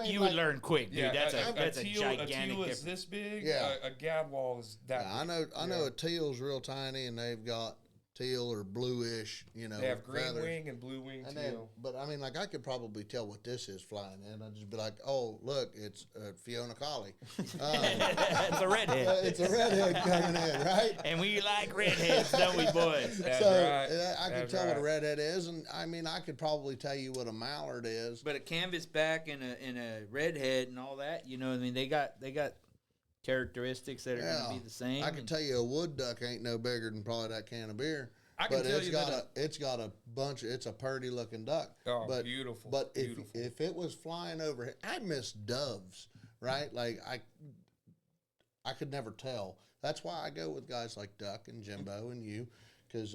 Speaker 2: You would learn quick, dude.
Speaker 1: Yeah,
Speaker 2: That's a gigantic
Speaker 1: a teal
Speaker 2: difference.
Speaker 1: is this big.
Speaker 3: Yeah.
Speaker 1: A gadwall is that.
Speaker 3: Yeah,
Speaker 1: big.
Speaker 3: I know a teal's real tiny, and they've got teal or bluish, you know.
Speaker 1: They have green
Speaker 3: feathers.
Speaker 1: wing and blue wing
Speaker 3: And
Speaker 1: teal.
Speaker 3: then, but I mean, like, I could probably tell what this is flying in. I'd just be like, oh, look, it's Fiona Collie.
Speaker 2: It's a redhead.
Speaker 3: It's a redhead coming in, right?
Speaker 2: And we like redheads, don't we, boys?
Speaker 1: That's
Speaker 3: So
Speaker 1: right.
Speaker 3: I could
Speaker 1: That's
Speaker 3: tell what a
Speaker 1: right.
Speaker 3: redhead is, and I mean, I could probably tell you what a mallard is.
Speaker 2: But a canvasback and a redhead and all that, you know, I mean, they got characteristics that are going to be the same.
Speaker 3: I can tell you a wood duck ain't no bigger than probably that can of beer.
Speaker 4: I can tell you that
Speaker 3: it's got a bunch. It's a purty looking duck.
Speaker 1: Oh,
Speaker 3: but,
Speaker 1: beautiful.
Speaker 3: But
Speaker 1: beautiful.
Speaker 3: if it was flying over, I miss doves, right? Like I could never tell. That's why I go with guys like Duck and Jimbo and you, because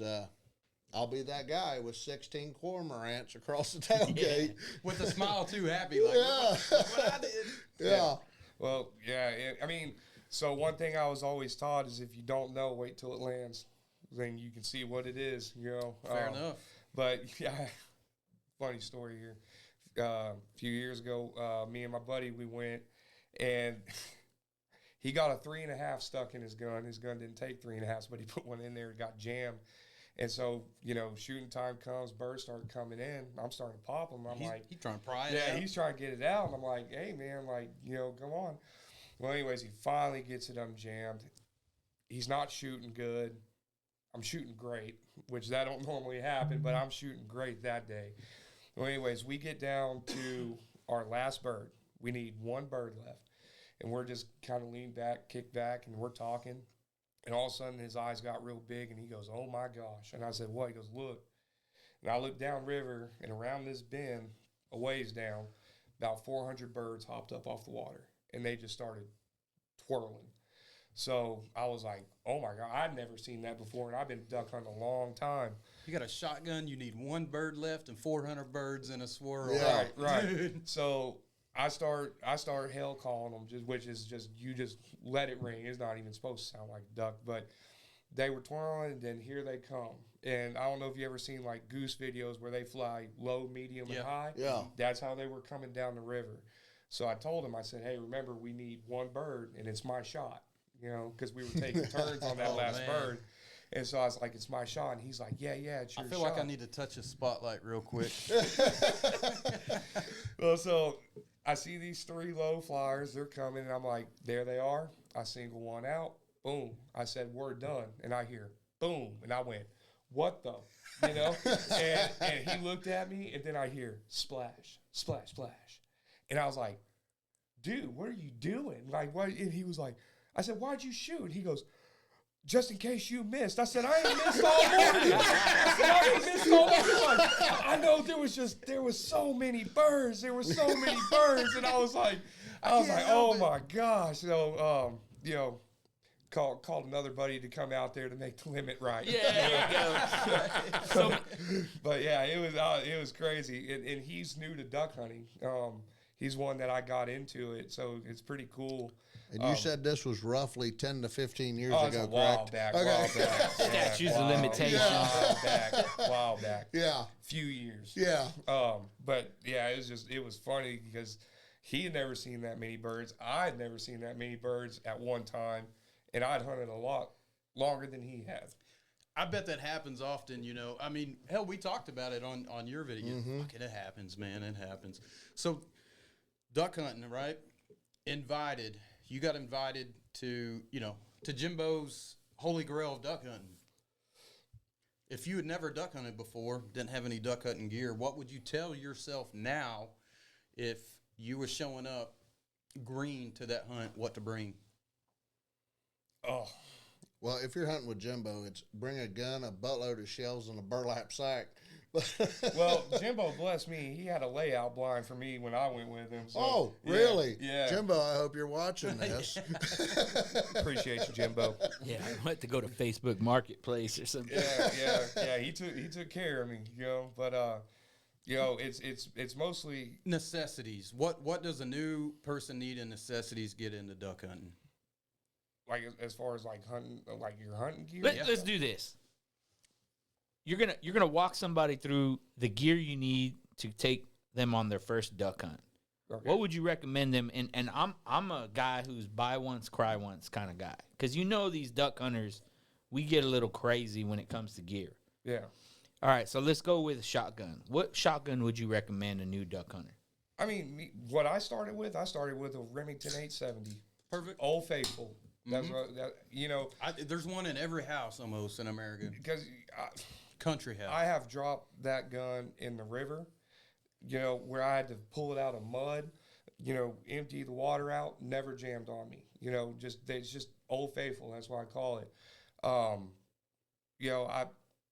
Speaker 3: I'll be that guy with 16 cormorants across the tailgate
Speaker 4: with a smile too happy. Like,
Speaker 3: Yeah.
Speaker 4: look what I did.
Speaker 3: Yeah.
Speaker 1: Well, yeah. I mean, so one thing I was always taught is if you don't know, wait till it lands. Then you can see what it is, you know.
Speaker 4: Fair enough.
Speaker 1: But yeah, funny story here. A few years ago, me and my buddy, we went and he got a 3.5 stuck in his gun. His gun didn't take 3.5, but he put one in there and got jammed. And so, you know, shooting time comes, birds start coming in. I'm starting to pop them.
Speaker 4: He's trying to pry it
Speaker 1: yeah,
Speaker 4: out.
Speaker 1: he's trying to get it out. And I'm like, hey, man, like, you know, come on. Well, anyways, he finally gets it unjammed. He's not shooting good. I'm shooting great, which that don't normally happen, but I'm shooting great that day. Well, anyways, we get down to our last bird. We need one bird left. And we're just kind of leaned back, kicked back, and we're talking. And all of a sudden, his eyes got real big, and he goes, oh, my gosh. And I said, what? He goes, look. And I looked downriver, and around this bend, a ways down, about 400 birds hopped up off the water, and they just started twirling. So I was like, oh my God, I'd never seen that before, and I've been duck hunting a long time.
Speaker 4: You got a shotgun, you need one bird left and 400 birds in a swirl.
Speaker 3: Yeah.
Speaker 1: Right. So I start hell calling them, which is just you just let it ring. It's not even supposed to sound like a duck, but they were twirling, and then here they come. And I don't know if you ever seen like goose videos where they fly low, medium, and high.
Speaker 3: Yeah.
Speaker 1: That's how they were coming down the river. So I told them, I said, hey, remember, we need one bird, and it's my shot, because we were taking turns on that last bird. And so I was like, it's my shot. And he's like, yeah, it's your shot.
Speaker 4: I feel like I need to touch a spotlight real quick.
Speaker 1: Well, so I see these 3 low flyers. They're coming, and I'm like, there they are. I single one out. Boom. I said, we're done. And I hear, boom. And I went, what the? And he looked at me, and then I hear, splash, splash, splash. And I was like, dude, what are you doing? Like, what? And he was like, I said, why'd you shoot? He goes, just in case you missed. I said, I ain't missed all morning. I ain't missed all morning. I know there was so many birds. There were so many birds. And I was like, oh my gosh. So, called another buddy to come out there to make the limit right.
Speaker 2: Yeah, there you go.
Speaker 1: But yeah, it was crazy. And he's new to duck hunting. He's one that I got into it, so it's pretty cool.
Speaker 3: And you said this was roughly 10 to 15 years
Speaker 1: it's
Speaker 3: ago,
Speaker 1: a while
Speaker 3: correct?
Speaker 1: back.
Speaker 3: Okay.
Speaker 1: While back.
Speaker 2: Statutes of limitation.
Speaker 1: While back.
Speaker 3: Yeah.
Speaker 1: Few years.
Speaker 3: Yeah.
Speaker 1: But yeah, it was funny because he had never seen that many birds. I had never seen that many birds at one time, and I'd hunted a lot longer than he had.
Speaker 4: I bet that happens often, I mean, hell, we talked about it on your video.
Speaker 3: Mm-hmm.
Speaker 4: Fuck it happens, man. It happens. So, duck hunting, right? You got invited to Jimbo's holy grail of duck hunting. If you had never duck hunted before, didn't have any duck hunting gear, what would you tell yourself now if you were showing up green to that hunt, what to bring?
Speaker 1: Oh.
Speaker 3: Well, if you're hunting with Jimbo, it's bring a gun, a buttload of shells, and a burlap sack.
Speaker 1: Well, Jimbo, bless me, he had a layout blind for me when I went with him. So,
Speaker 3: really?
Speaker 1: Yeah.
Speaker 3: Jimbo, I hope you're watching this.
Speaker 1: Appreciate you, Jimbo.
Speaker 2: Yeah, I might have to go to Facebook Marketplace or something.
Speaker 1: Yeah. He took care of me, But it's mostly
Speaker 4: necessities. What does a new person need in necessities get into duck hunting?
Speaker 1: Like as far as like hunting, like your hunting gear.
Speaker 2: Let's do this. You're gonna walk somebody through the gear you need to take them on their first duck hunt. Okay. What would you recommend them? And I'm a guy who's buy once, cry once kind of guy, because these duck hunters, we get a little crazy when it comes to gear.
Speaker 1: Yeah.
Speaker 2: All right, so let's go with shotgun. What shotgun would you recommend a new duck hunter?
Speaker 1: I mean, what I started with a Remington 870.
Speaker 4: Perfect.
Speaker 1: Old Faithful. That's
Speaker 4: there's one in every house almost in America.
Speaker 1: Because
Speaker 4: country house.
Speaker 1: I have dropped that gun in the river, where I had to pull it out of mud, empty the water out, never jammed on me. It's just Old Faithful. That's what I call it.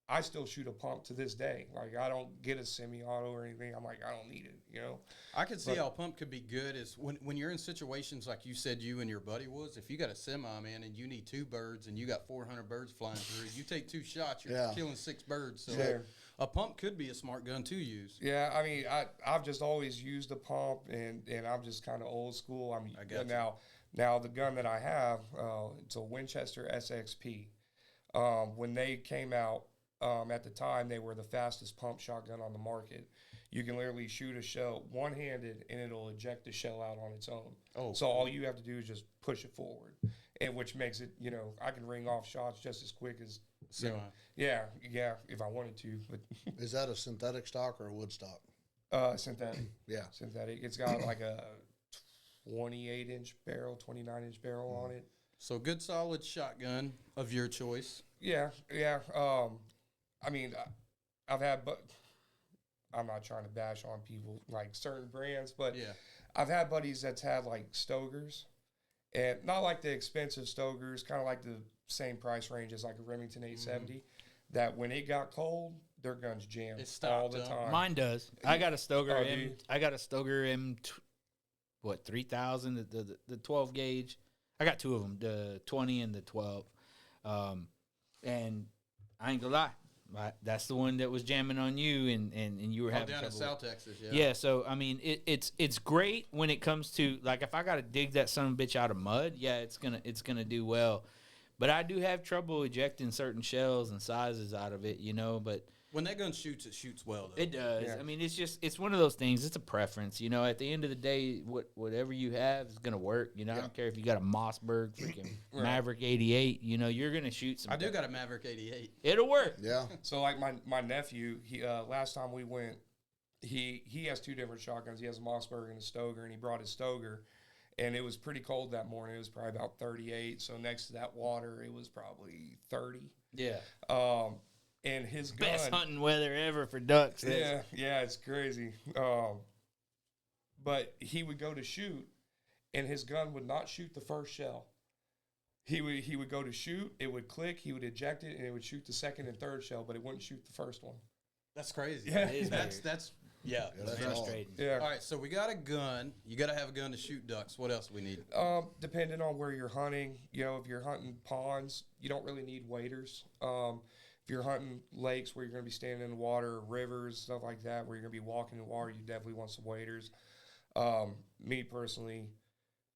Speaker 1: I still shoot a pump to this day. Like, I don't get a semi-auto or anything. I'm like, I don't need it,
Speaker 4: I can see how a pump could be good is when you're in situations like you said you and your buddy was, if you got a semi, man, and you need 2 birds and you got 400 birds flying through, you take 2 shots, you're killing 6 birds. So a pump could be a smart gun to use.
Speaker 1: Yeah, I mean, I've just always used a pump, and I'm just kind of old school.
Speaker 4: I got
Speaker 1: now the gun that I have, it's a Winchester SXP. When they came out, at the time, they were the fastest pump shotgun on the market. You can literally shoot a shell one-handed, and it'll eject the shell out on its own.
Speaker 4: Oh,
Speaker 1: so all you have to do is just push it forward, and which makes it, I can ring off shots just as quick as. Yeah, if I wanted to. But
Speaker 3: is that a synthetic stock or a wood stock?
Speaker 1: Synthetic.
Speaker 3: Yeah,
Speaker 1: synthetic. It's got like a 28-inch barrel, 29-inch barrel on it.
Speaker 4: So good, solid shotgun of your choice.
Speaker 1: Yeah. I mean, I've had, but I'm not trying to bash on people like certain brands, but I've had buddies that's had like Stogers, and not like the expensive Stogers, kind of like the same price range as like a Remington 870. That when it got cold, their guns jammed all the time.
Speaker 2: Mine does. I got a Stoger I got a Stoger M, 3000, the 12 gauge. I got 2 of them, the 20 and the 12. And I ain't gonna lie, that's the one that was jamming on you, and you were having
Speaker 4: down in
Speaker 2: trouble
Speaker 4: South Texas, yeah.
Speaker 2: Yeah, so I mean, it's great when it comes to, like, if I got to dig that son of a bitch out of mud, yeah, it's gonna do well. But I do have trouble ejecting certain shells and sizes out of it, But
Speaker 4: When that gun shoots, it shoots well, though.
Speaker 2: it does.
Speaker 1: Yeah.
Speaker 2: I mean, it's one of those things. It's a preference, At the end of the day, whatever you have is gonna work. I don't care if you got a Mossberg freaking Maverick 88. You're gonna shoot some.
Speaker 4: I do got a Maverick 88.
Speaker 2: It'll work.
Speaker 3: Yeah.
Speaker 1: So like my nephew, he last time we went, he has 2 different shotguns. He has a Mossberg and a Stoger, and he brought his Stoger, and it was pretty cold that morning. It was probably about 38. So next to that water, it was probably 30.
Speaker 2: Yeah.
Speaker 1: And his gun,
Speaker 2: Best hunting weather ever for ducks.
Speaker 1: yeah, it's crazy. But he would go to shoot, and his gun would not shoot the first shell. He would go to shoot, it would click, he would eject it, and it would shoot the second and third shell, but it wouldn't shoot the first one.
Speaker 4: That's crazy.
Speaker 1: Yeah.
Speaker 2: It is
Speaker 4: That's
Speaker 3: Yeah, that's
Speaker 2: frustrating.
Speaker 1: Yeah.
Speaker 4: All right, so we got a gun. You got to have a gun to shoot ducks. What else we need?
Speaker 1: Depending on where you're hunting, if you're hunting ponds, you don't really need waders. If you're hunting lakes where you're going to be standing in the water, rivers, stuff like that, where you're going to be walking in the water, you definitely want some waders. Me personally,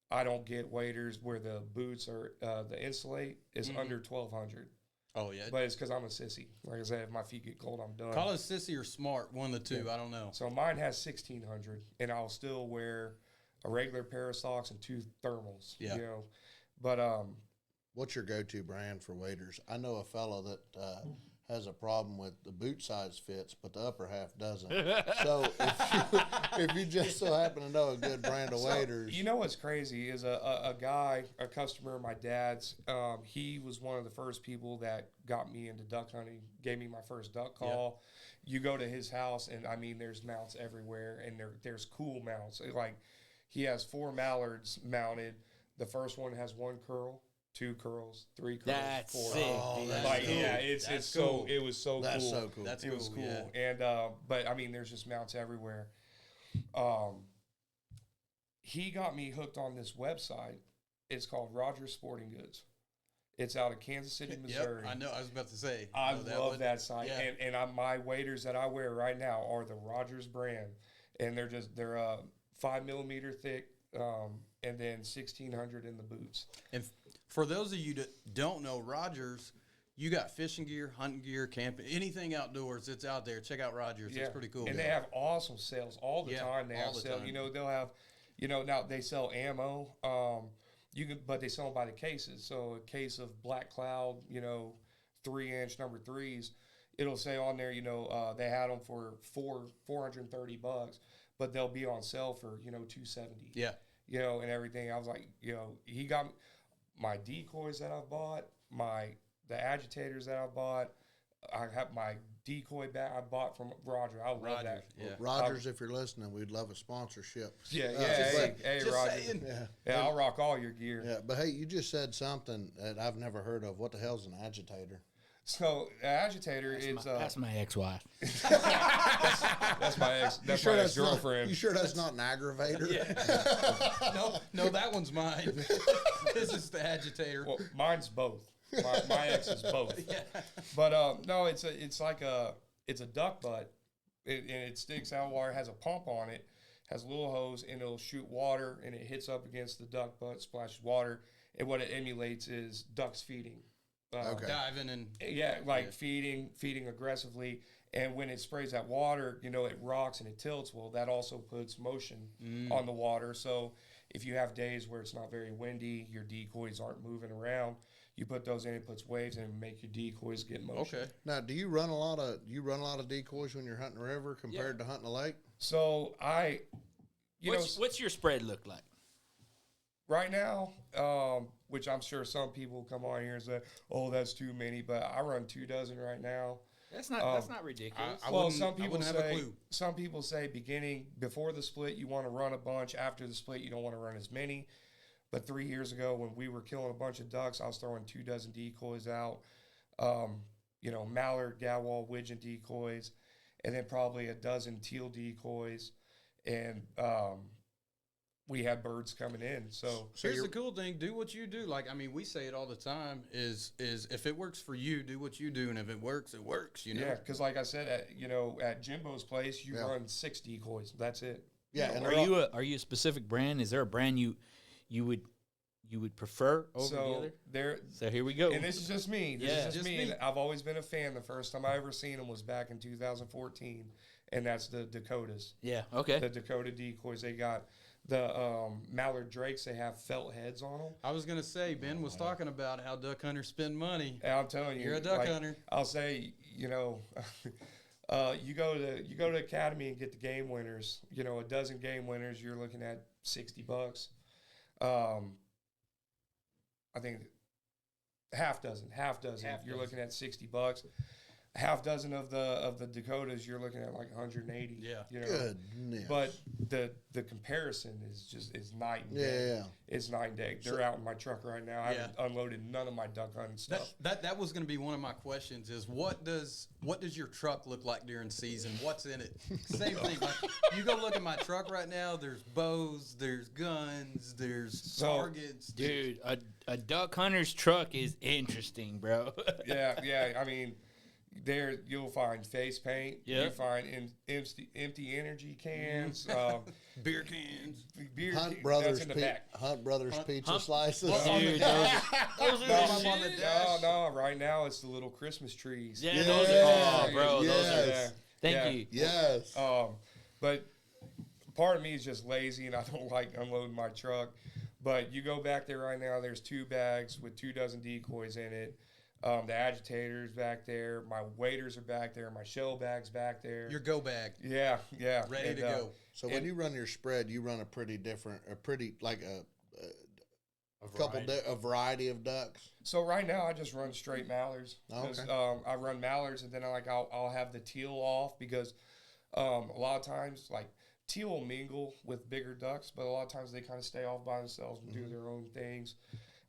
Speaker 1: I don't get waders where the boots are, the insulate is under 1,200.
Speaker 4: Oh, yeah.
Speaker 1: But it's because I'm a sissy. Like I said, if my feet get cold, I'm done.
Speaker 4: Call it sissy or smart, one of the two. I don't know.
Speaker 1: So mine has 1,600, and I'll still wear a regular pair of socks and 2 thermals.
Speaker 4: Yeah.
Speaker 1: But
Speaker 3: What's your go-to brand for waders? I know a fellow that has a problem with the boot size fits, but the upper half doesn't. So if you just so happen to know a good brand of waders.
Speaker 1: You know what's crazy is a guy, a customer of my dad's, he was one of the first people that got me into duck hunting, gave me my first duck call. Yeah. You go to his house, and I mean, there's mounts everywhere, and there's cool mounts. Like, he has 4 mallards mounted. The first one has 1 curl. 2 curls, 3 curls,
Speaker 2: That's
Speaker 1: 4.
Speaker 2: sick,
Speaker 3: Oh,
Speaker 2: dude.
Speaker 3: that's
Speaker 1: Like,
Speaker 3: cool.
Speaker 1: yeah, it's
Speaker 4: cool.
Speaker 1: so, it was so
Speaker 3: That's
Speaker 1: cool.
Speaker 3: so cool.
Speaker 4: That's
Speaker 1: It was
Speaker 4: cool,
Speaker 1: cool.
Speaker 4: yeah.
Speaker 1: And but I mean, there's just mounts everywhere. He got me hooked on this website. It's called Rogers Sporting Goods. It's out of Kansas City, Missouri.
Speaker 4: Yep, I know. I was about to say.
Speaker 1: I
Speaker 4: know
Speaker 1: love that site.
Speaker 4: Yeah.
Speaker 1: And my waders that I wear right now are the Rogers brand, and they're 5mm thick, and then 1,600 in the boots.
Speaker 4: And for those of you that don't know, Rogers, you got fishing gear, hunting gear, camping, anything outdoors, it's out there. Check out Rogers. It's pretty cool.
Speaker 1: And they have awesome sales all the time. They
Speaker 4: all
Speaker 1: have
Speaker 4: the
Speaker 1: sales.
Speaker 4: time.
Speaker 1: They'll have, now they sell ammo. But they sell them by the cases. So a case of Black Cloud, 3-inch number 3s, it'll say on there, they had them for $430, but they'll be on sale for $270.
Speaker 4: Yeah.
Speaker 1: And everything. I was like, he got my decoys that I've bought, the agitators that I bought. I have my decoy bag I bought from Roger. I love that.
Speaker 4: Yeah.
Speaker 3: Rogers, if you're listening, we'd love a sponsorship.
Speaker 1: Yeah, hey,
Speaker 4: just
Speaker 1: Roger.
Speaker 4: saying.
Speaker 1: Yeah, I'll rock all your gear.
Speaker 3: Yeah, but hey, you just said something that I've never heard of. What the hell's an agitator?
Speaker 1: So, agitator is
Speaker 2: That's my ex-wife.
Speaker 1: that's my ex-girlfriend.
Speaker 3: You sure that's not an aggravator?
Speaker 4: No, that one's mine. This is the agitator.
Speaker 1: Well, mine's both. My ex is both. Yeah. But no, it's a duck butt, and it sticks out water. Has a pump on it, has a little hose, and it'll shoot water, and it hits up against the duck butt, splashes water, and what it emulates is ducks feeding.
Speaker 3: Okay.
Speaker 4: Diving and
Speaker 1: feeding aggressively, and when it sprays that water, it rocks and it tilts. Well, that also puts motion on the water. So if you have days where it's not very windy, your decoys aren't moving around, you put those in, it puts waves and make your decoys get motion.
Speaker 4: Okay.
Speaker 3: Now, do you run a lot of decoys when you're hunting a river compared to hunting a lake?
Speaker 1: So
Speaker 2: What's your spread look like?
Speaker 1: right now, which I'm sure some people come on here and say, "Oh, that's too many," but I run 24 right now.
Speaker 2: That's not ridiculous.
Speaker 1: Some
Speaker 4: have
Speaker 1: people say before the split you want to run a bunch. After the split you don't want to run as many. But 3 years ago when we were killing a bunch of ducks, I was throwing 24 decoys out. Mallard, gadwall, widgeon decoys, and then probably a dozen teal decoys, and we had birds coming in. So
Speaker 4: here's the cool thing: do what you do. Like, I mean, we say it all the time: is if it works for you, do what you do, and if it works, it works. You know?
Speaker 1: Yeah, because like I said, at Jimbo's place, you run 6 decoys. That's it.
Speaker 3: Yeah, and
Speaker 2: are you a specific brand? Is there a brand you would prefer over the other? So here we go.
Speaker 1: And this is just me. This is just me. And I've always been a fan. The first time I ever seen them was back in 2014, and that's the Dakotas.
Speaker 2: Yeah. Okay.
Speaker 1: The Dakota decoys. They got the Mallard Drakes. They have felt heads on them.
Speaker 4: I was gonna say, Ben was talking about how duck hunters spend money.
Speaker 1: And I'm telling you,
Speaker 4: you're a duck hunter.
Speaker 1: I'll say, you go to Academy and get the game winners. You know, a dozen game winners, you're looking at $60. I think half dozen. You're looking at $60. Half dozen of the Dakotas, you're looking at like 180.
Speaker 4: Yeah.
Speaker 1: You know?
Speaker 3: Goodness.
Speaker 1: But the comparison is night and day.
Speaker 3: Yeah.
Speaker 1: It's night and day. They're out in my truck right now. I haven't unloaded none of my duck hunting stuff.
Speaker 4: That was going to be one of my questions. Is what does your truck look like during season? What's in it? Same thing. Like, you go look at my truck right now. There's bows. There's guns. There's targets.
Speaker 2: Dude, a duck hunter's truck is interesting, bro.
Speaker 1: Yeah. I mean. There you'll find face paint.
Speaker 2: Yeah.
Speaker 1: You find empty energy cans,
Speaker 4: beer cans,
Speaker 3: Hunt Brothers,
Speaker 1: in the back.
Speaker 3: Hunt Brothers pizza slices.
Speaker 2: Dude, those are
Speaker 1: No, right now it's the little Christmas trees.
Speaker 2: Yeah, those are bro.
Speaker 3: Yes.
Speaker 2: Those are thank you.
Speaker 3: Yes.
Speaker 1: But part of me is just lazy and I don't like unloading my truck. But you go back there right now, there's 2 bags with 2 dozen decoys in it. The agitator's back there. My waders are back there. My shell bag's back there.
Speaker 4: Your go bag.
Speaker 1: Yeah.
Speaker 4: Ready to go.
Speaker 3: So when you run your spread, you run a variety of ducks.
Speaker 1: So right now I just run straight mallards. I run mallards and then I'll have the teal off because a lot of times like teal will mingle with bigger ducks, but a lot of times they kind of stay off by themselves and do their own things.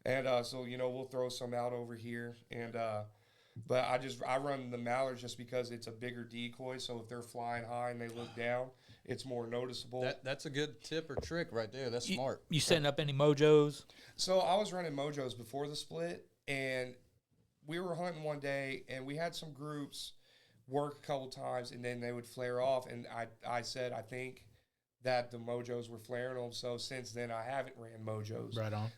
Speaker 1: And so we'll throw some out over here, and but I run the mallards just because it's a bigger decoy. So if they're flying high and they look down, it's more noticeable.
Speaker 4: That's a good tip or trick right there. That's smart.
Speaker 2: You setting up any mojos?
Speaker 1: So I was running mojos before the split, and we were hunting one day, and we had some groups work a couple times, and then they would flare off. And I said I think that the mojos were flaring them. So since then I haven't ran mojos.
Speaker 2: Right on.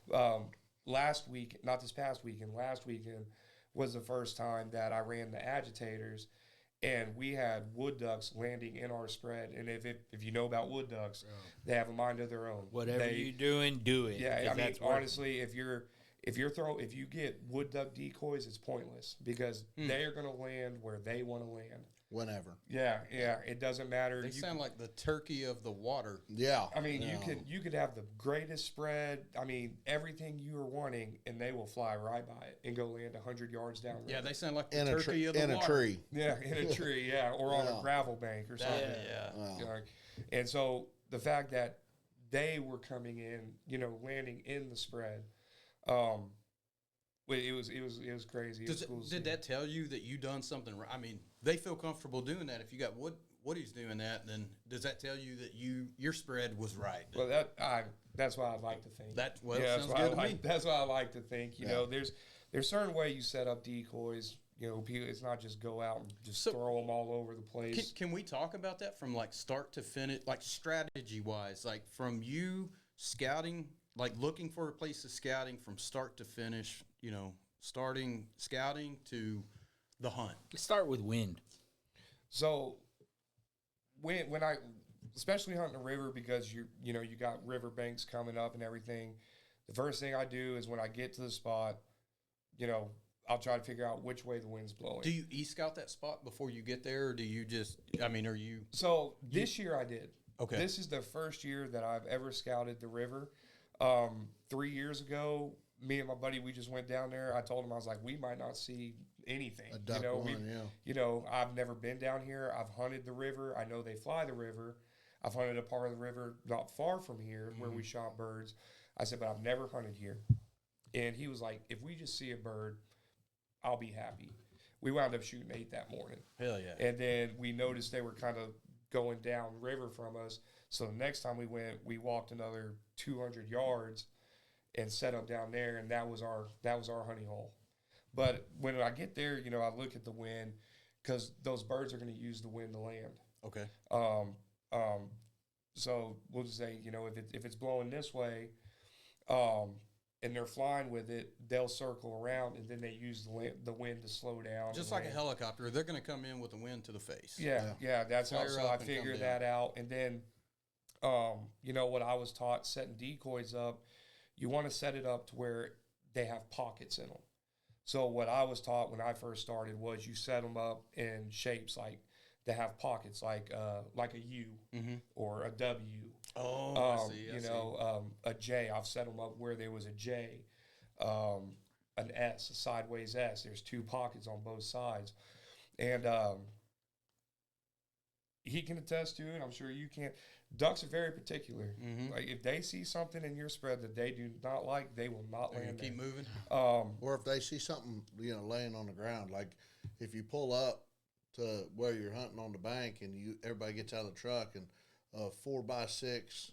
Speaker 1: Last week, not this past weekend, last weekend was the first time that I ran the agitators, and we had wood ducks landing in our spread. And if you know about wood ducks, they have a mind of their own.
Speaker 2: Whatever you're doing, do it.
Speaker 1: Yeah, I mean, honestly, if you get wood duck decoys, it's pointless because they are going to land where they want to land.
Speaker 3: Whenever.
Speaker 1: Yeah, it doesn't matter.
Speaker 4: They sound like the turkey of the water.
Speaker 3: Yeah.
Speaker 1: I mean, you could have the greatest spread. I mean, everything you are wanting, and they will fly right by it and go land 100 yards down.
Speaker 4: Yeah, they sound like the turkey of the water.
Speaker 3: In a tree.
Speaker 1: Yeah, in a tree. Yeah, or on a gravel bank or something. And so the fact that they were coming in, landing in the spread, it was crazy.
Speaker 4: Did that tell you that you done something right? I mean, they feel comfortable doing that. If you got Woody's doing that, then does that tell you that your spread was right?
Speaker 1: Well, that's what I like to think.
Speaker 4: Sounds good to me.
Speaker 1: That's what I like to think. You know, there's certain way you set up decoys. It's not just go out and just throw them all over the place.
Speaker 4: Can we talk about that from like start to finish, like strategy wise, like from you scouting, like looking for a place of scouting from start to finish, starting scouting to the hunt?
Speaker 2: Let's start with wind.
Speaker 1: So when I, especially hunting a river, because you got river banks coming up and everything, the first thing I do is when I get to the spot, I'll try to figure out which way the wind's blowing.
Speaker 4: Do you e-scout that spot before you get there, or do you just, are you?
Speaker 1: So this year I did.
Speaker 4: Okay.
Speaker 1: This is the first year that I've ever scouted the river. 3 years ago, me and my buddy, we just went down there. I told him, I was like, we might not see anything.
Speaker 3: A duck
Speaker 1: I've never been down here. I've hunted the river. I know they fly the river. I've hunted a part of the river not far from here where we shot birds. I said, but I've never hunted here. And he was like, if we just see a bird, I'll be happy. We wound up shooting 8 that morning.
Speaker 4: Hell yeah.
Speaker 1: And then we noticed they were kind of going down river from us. So the next time we went, we walked another 200 yards and set up down there, and that was our honey hole. But when I get there, you know, I look at the wind because those birds are going to use the wind to land.
Speaker 4: Okay.
Speaker 1: So we'll just say, you know, if it's blowing this way, and they're flying with it, they'll circle around, and then they use the wind to slow down.
Speaker 4: Just like a helicopter, they're going to come in with the wind to the face.
Speaker 1: Yeah. That's how. So I
Speaker 4: up and come
Speaker 1: figured
Speaker 4: down.
Speaker 1: that out, and then, you know, what I was taught setting decoys up, you want to set it up to where they have pockets in them. So what I was taught when I first started was you set them up in shapes like they have pockets, like a U or a W.
Speaker 4: Oh, I see.
Speaker 1: You know, a J. I've set them up where there was a J, an S, a sideways S. There's 2 pockets on both sides, and he can attest to it. I'm sure you can. Ducks are very particular. Like if they see something in your spread that they do not like, they will not land there.
Speaker 4: Keep moving.
Speaker 3: Or if they see something, you know, laying on the ground, like if you pull up to where you're hunting on the bank and everybody gets out of the truck and a 4x6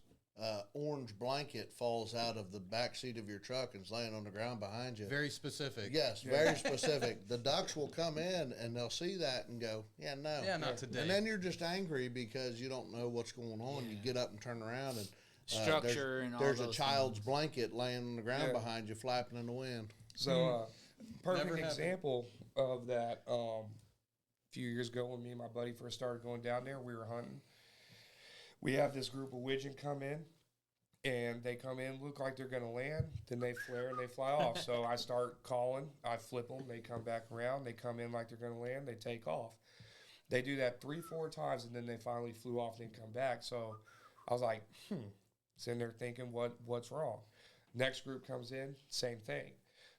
Speaker 3: orange blanket falls out of the back seat of your truck and is laying on the ground behind you.
Speaker 4: Very specific.
Speaker 3: Yes, very specific. The ducks will come in and they'll see that and go, yeah, no.
Speaker 4: Yeah, not today.
Speaker 3: And then you're just angry because you don't know what's going on. You get up and turn around and
Speaker 2: Structure and all
Speaker 3: there's
Speaker 2: those
Speaker 3: a child's
Speaker 2: things.
Speaker 3: blanket laying on the ground behind you flapping in the wind.
Speaker 1: So perfect
Speaker 4: Never happened.
Speaker 1: example of that. A few years ago when me and my buddy first started going down there, we were hunting. We have this group of widgeon come in, and they come in, look like they're going to land, then they flare and they fly off. So I start calling, I flip them, they come back around, they come in like they're going to land, they take off. They do that 3-4 times, and then they finally flew off and then come back. So I was like, sitting there thinking, what's wrong? Next group comes in, same thing.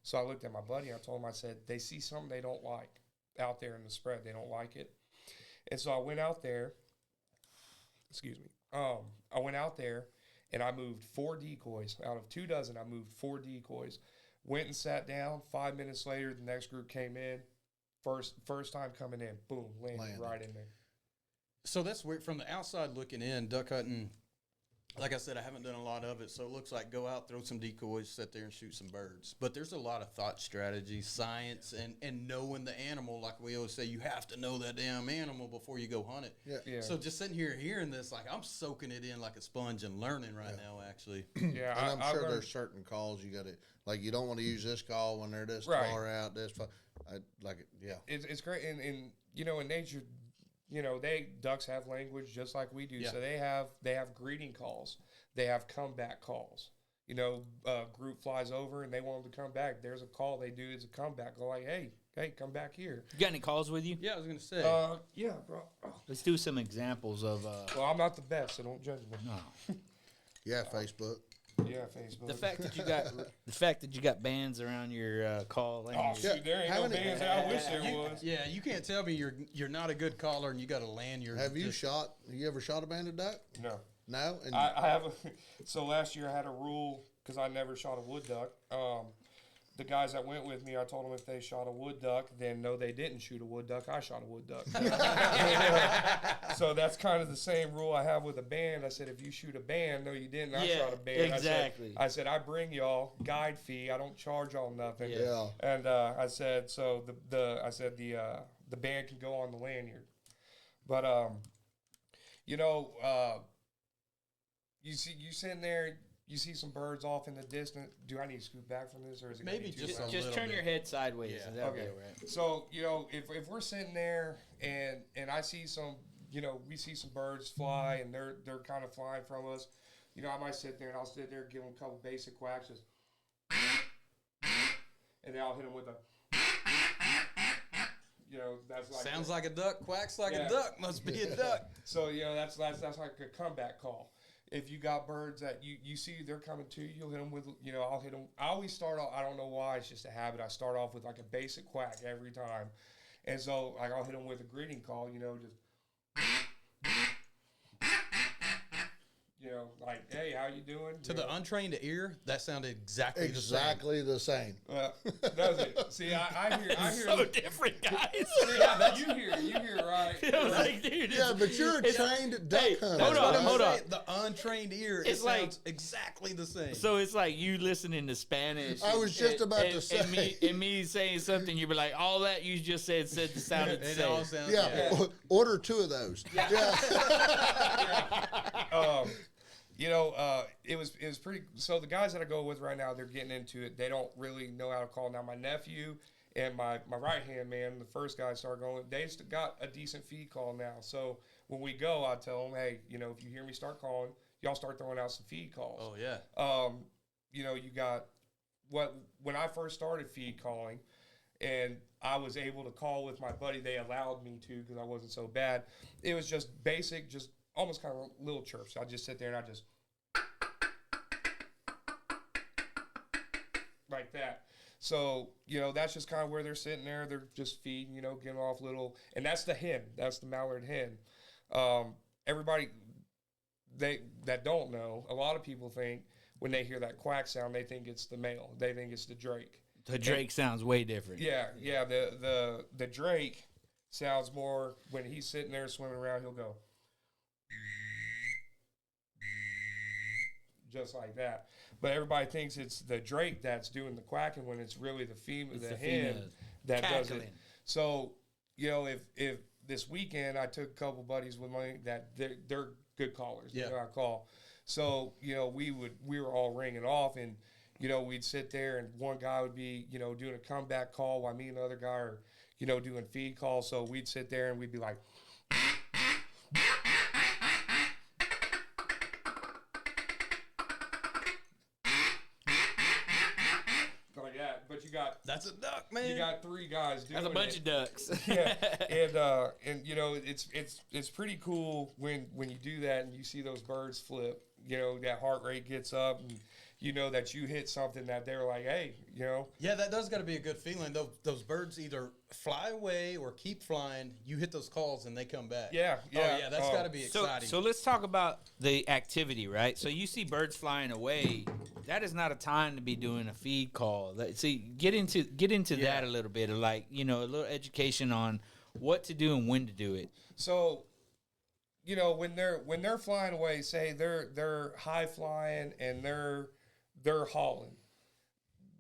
Speaker 1: So I looked at my buddy, I told him, I said, they see something they don't like out there in the spread. They don't like it. And so I went out there, I went out there and I moved 4 decoys. Out of 2 dozen, I moved 4 decoys. Went and sat down. 5 minutes later, the next group came in. First time coming in, boom, landed right in there.
Speaker 4: So that's weird. From the outside looking in, duck hunting, like I said, I haven't done a lot of it, so it looks like go out, throw some decoys, sit there and shoot some birds. But there's a lot of thought, strategy, science, and knowing the animal. Like we always say, you have to know that damn animal before you go hunt it.
Speaker 3: Yeah.
Speaker 4: So just sitting here hearing this, like I'm soaking it in like a sponge and learning right now, actually.
Speaker 1: Yeah,
Speaker 3: And I'm sure
Speaker 1: learned-
Speaker 3: there's certain calls you got to, like you don't want to use this call when they're this
Speaker 1: Right.
Speaker 3: far out, this far.
Speaker 1: It's great, and you know, in nature, you know, ducks have language just like we do.
Speaker 4: Yeah.
Speaker 1: So they have greeting calls, they have comeback calls. You know, group flies over and they want them to come back. There's a call they do as a comeback. Go like, hey, come back here.
Speaker 2: You got any calls with you?
Speaker 4: Yeah, I was gonna say.
Speaker 1: Yeah, bro.
Speaker 2: Let's do some examples of.
Speaker 1: Well, I'm not the best, so don't judge me.
Speaker 2: No.
Speaker 3: Yeah, Facebook.
Speaker 1: Yeah, Facebook.
Speaker 2: The fact that you got bands around your call. And
Speaker 1: Oh
Speaker 2: your-
Speaker 1: shoot, there ain't
Speaker 3: How
Speaker 1: no
Speaker 3: many-
Speaker 1: bands. I wish there was.
Speaker 4: Yeah, you can't tell me you're not a good caller and you got to land your.
Speaker 3: Have you ever shot a banded duck?
Speaker 1: No.
Speaker 3: No? And
Speaker 1: I have so last year I had a rule because I never shot a wood duck. The guys that went with me, I told them if they shot a wood duck, then no, they didn't shoot a wood duck. I shot a wood duck. So that's kind of the same rule I have with a band. I said, if you shoot a band, no, you didn't. I shot a band.
Speaker 2: Exactly.
Speaker 1: I said, I bring y'all guide fee. I don't charge y'all nothing.
Speaker 3: Yeah.
Speaker 1: And I said, so the band can go on the lanyard. But you know, you sitting there. You see some birds off in the distance. Do I need to scoot back from this, or is it
Speaker 4: Maybe
Speaker 1: gonna be too
Speaker 4: just
Speaker 1: loud?
Speaker 4: a
Speaker 2: Just
Speaker 4: little
Speaker 2: turn your
Speaker 4: bit.
Speaker 2: head sideways.
Speaker 4: Yeah.
Speaker 2: And that'll be
Speaker 1: Okay.
Speaker 2: all right.
Speaker 1: So you know, if we're sitting there and I see some, you know, we see some birds fly and they're kind of flying from us, you know, I might sit there and I'll sit there, give them a couple basic quacks, just, and then I'll hit them with a, you know, that's like
Speaker 4: Sounds like a duck, quacks like
Speaker 1: Yeah.
Speaker 4: a duck. Must be a duck.
Speaker 1: So you know that's like a comeback call. If you got birds that you see they're coming to you, you'll hit them with, you know, I'll hit them. I always start off, I don't know why, it's just a habit. I start off with like a basic quack every time. And so like I'll hit them with a greeting call, you know, just, you like, hey, how you doing?
Speaker 4: To the untrained ear, that sounded exactly
Speaker 3: the same.
Speaker 1: Does it? See, I hear
Speaker 2: so different, guys.
Speaker 1: Yeah, you hear it right.
Speaker 2: Like, dude,
Speaker 3: Yeah, but you're a trained duck hunter.
Speaker 2: Hold on.
Speaker 4: The untrained ear,
Speaker 2: It's
Speaker 4: it
Speaker 2: like-
Speaker 4: sounds exactly the same.
Speaker 2: So it's like you listening to Spanish.
Speaker 3: I was just about to say.
Speaker 2: And me saying something, you'd be like, all that you just sounded the
Speaker 4: it
Speaker 2: same.
Speaker 4: all sounds
Speaker 3: Yeah, order 2 of those. Yeah.
Speaker 1: It was pretty. So the guys that I go with right now, they're getting into it. They don't really know how to call. Now my nephew and my right hand man, the first guy started going. They got a decent feed call now. So when we go, I tell them, hey, if you hear me start calling, y'all start throwing out some feed calls.
Speaker 4: Oh yeah.
Speaker 1: You got when I first started feed calling, and I was able to call with my buddy. They allowed me to because I wasn't so bad. It was just basic, just almost kind of little chirps. I just sit there and I just like that. So, that's just kind of where they're sitting there. They're just feeding, getting off little, and that's the hen. That's the mallard hen. Everybody that don't know, a lot of people think when they hear that quack sound, they think it's the male. They think it's the drake.
Speaker 2: The drake sounds way different.
Speaker 1: Yeah. The drake sounds more when he's sitting there swimming around. He'll go just like that. But everybody thinks it's the drake that's doing the quacking when it's really the female, the hen that does it. So if this weekend I took a couple buddies with me that they're good callers.
Speaker 4: Yeah.
Speaker 1: They know how to call. So we were all ringing off, and we'd sit there, and one guy would be doing a comeback call while me and the other guy are doing feed calls. So we'd sit there and we'd be like, like that. But
Speaker 4: that's a duck, man.
Speaker 1: You got 3 guys doing it.
Speaker 2: That's a bunch of ducks.
Speaker 1: Yeah, and it's pretty cool when you do that and you see those birds flip. That heart rate gets up, and that you hit something that they're like, hey,
Speaker 4: Yeah, that does got to be a good feeling. Those birds either fly away or keep flying. You hit those calls and they come back.
Speaker 1: Yeah.
Speaker 4: Oh yeah, that's got to be exciting.
Speaker 2: So let's talk about the activity, right? So you see birds flying away. That is not a time to be doing a feed call. See, get into that a little bit, of like a little education on what to do and when to do it.
Speaker 1: So, when they're flying away, say they're high flying and they're hauling.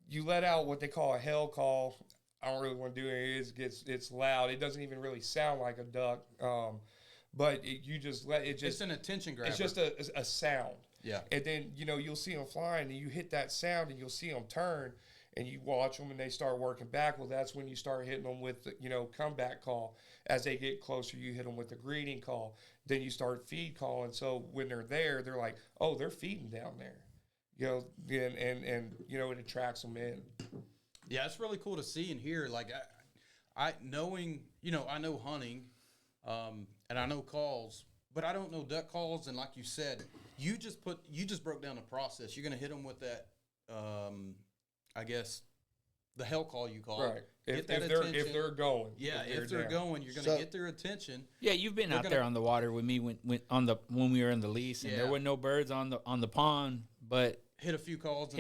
Speaker 1: You let out what they call a hell call. I don't really want to do it. It's loud. It doesn't even really sound like a duck. But you just let it just.
Speaker 4: It's an attention grabber.
Speaker 1: It's just a sound.
Speaker 4: Yeah.
Speaker 1: And then you'll see them flying, and you hit that sound, and you'll see them turn, and you watch them, and they start working back. Well, that's when you start hitting them with the, comeback call. As they get closer, you hit them with the greeting call. Then you start feed calling. So when they're there, they're like, oh, they're feeding down there. And it attracts them in.
Speaker 4: Yeah, it's really cool to see and hear. Like I knowing, I know hunting, and I know calls, but I don't know duck calls. And like you said, you just broke down the process. You're gonna hit them with that, I guess, the hell call you call.
Speaker 1: Right. If they're going.
Speaker 4: Yeah, if they're going, you're gonna get their attention.
Speaker 2: Yeah, you've been out there on the water with me when we were in the lease, and there were no birds on the pond, but
Speaker 4: hit a few calls,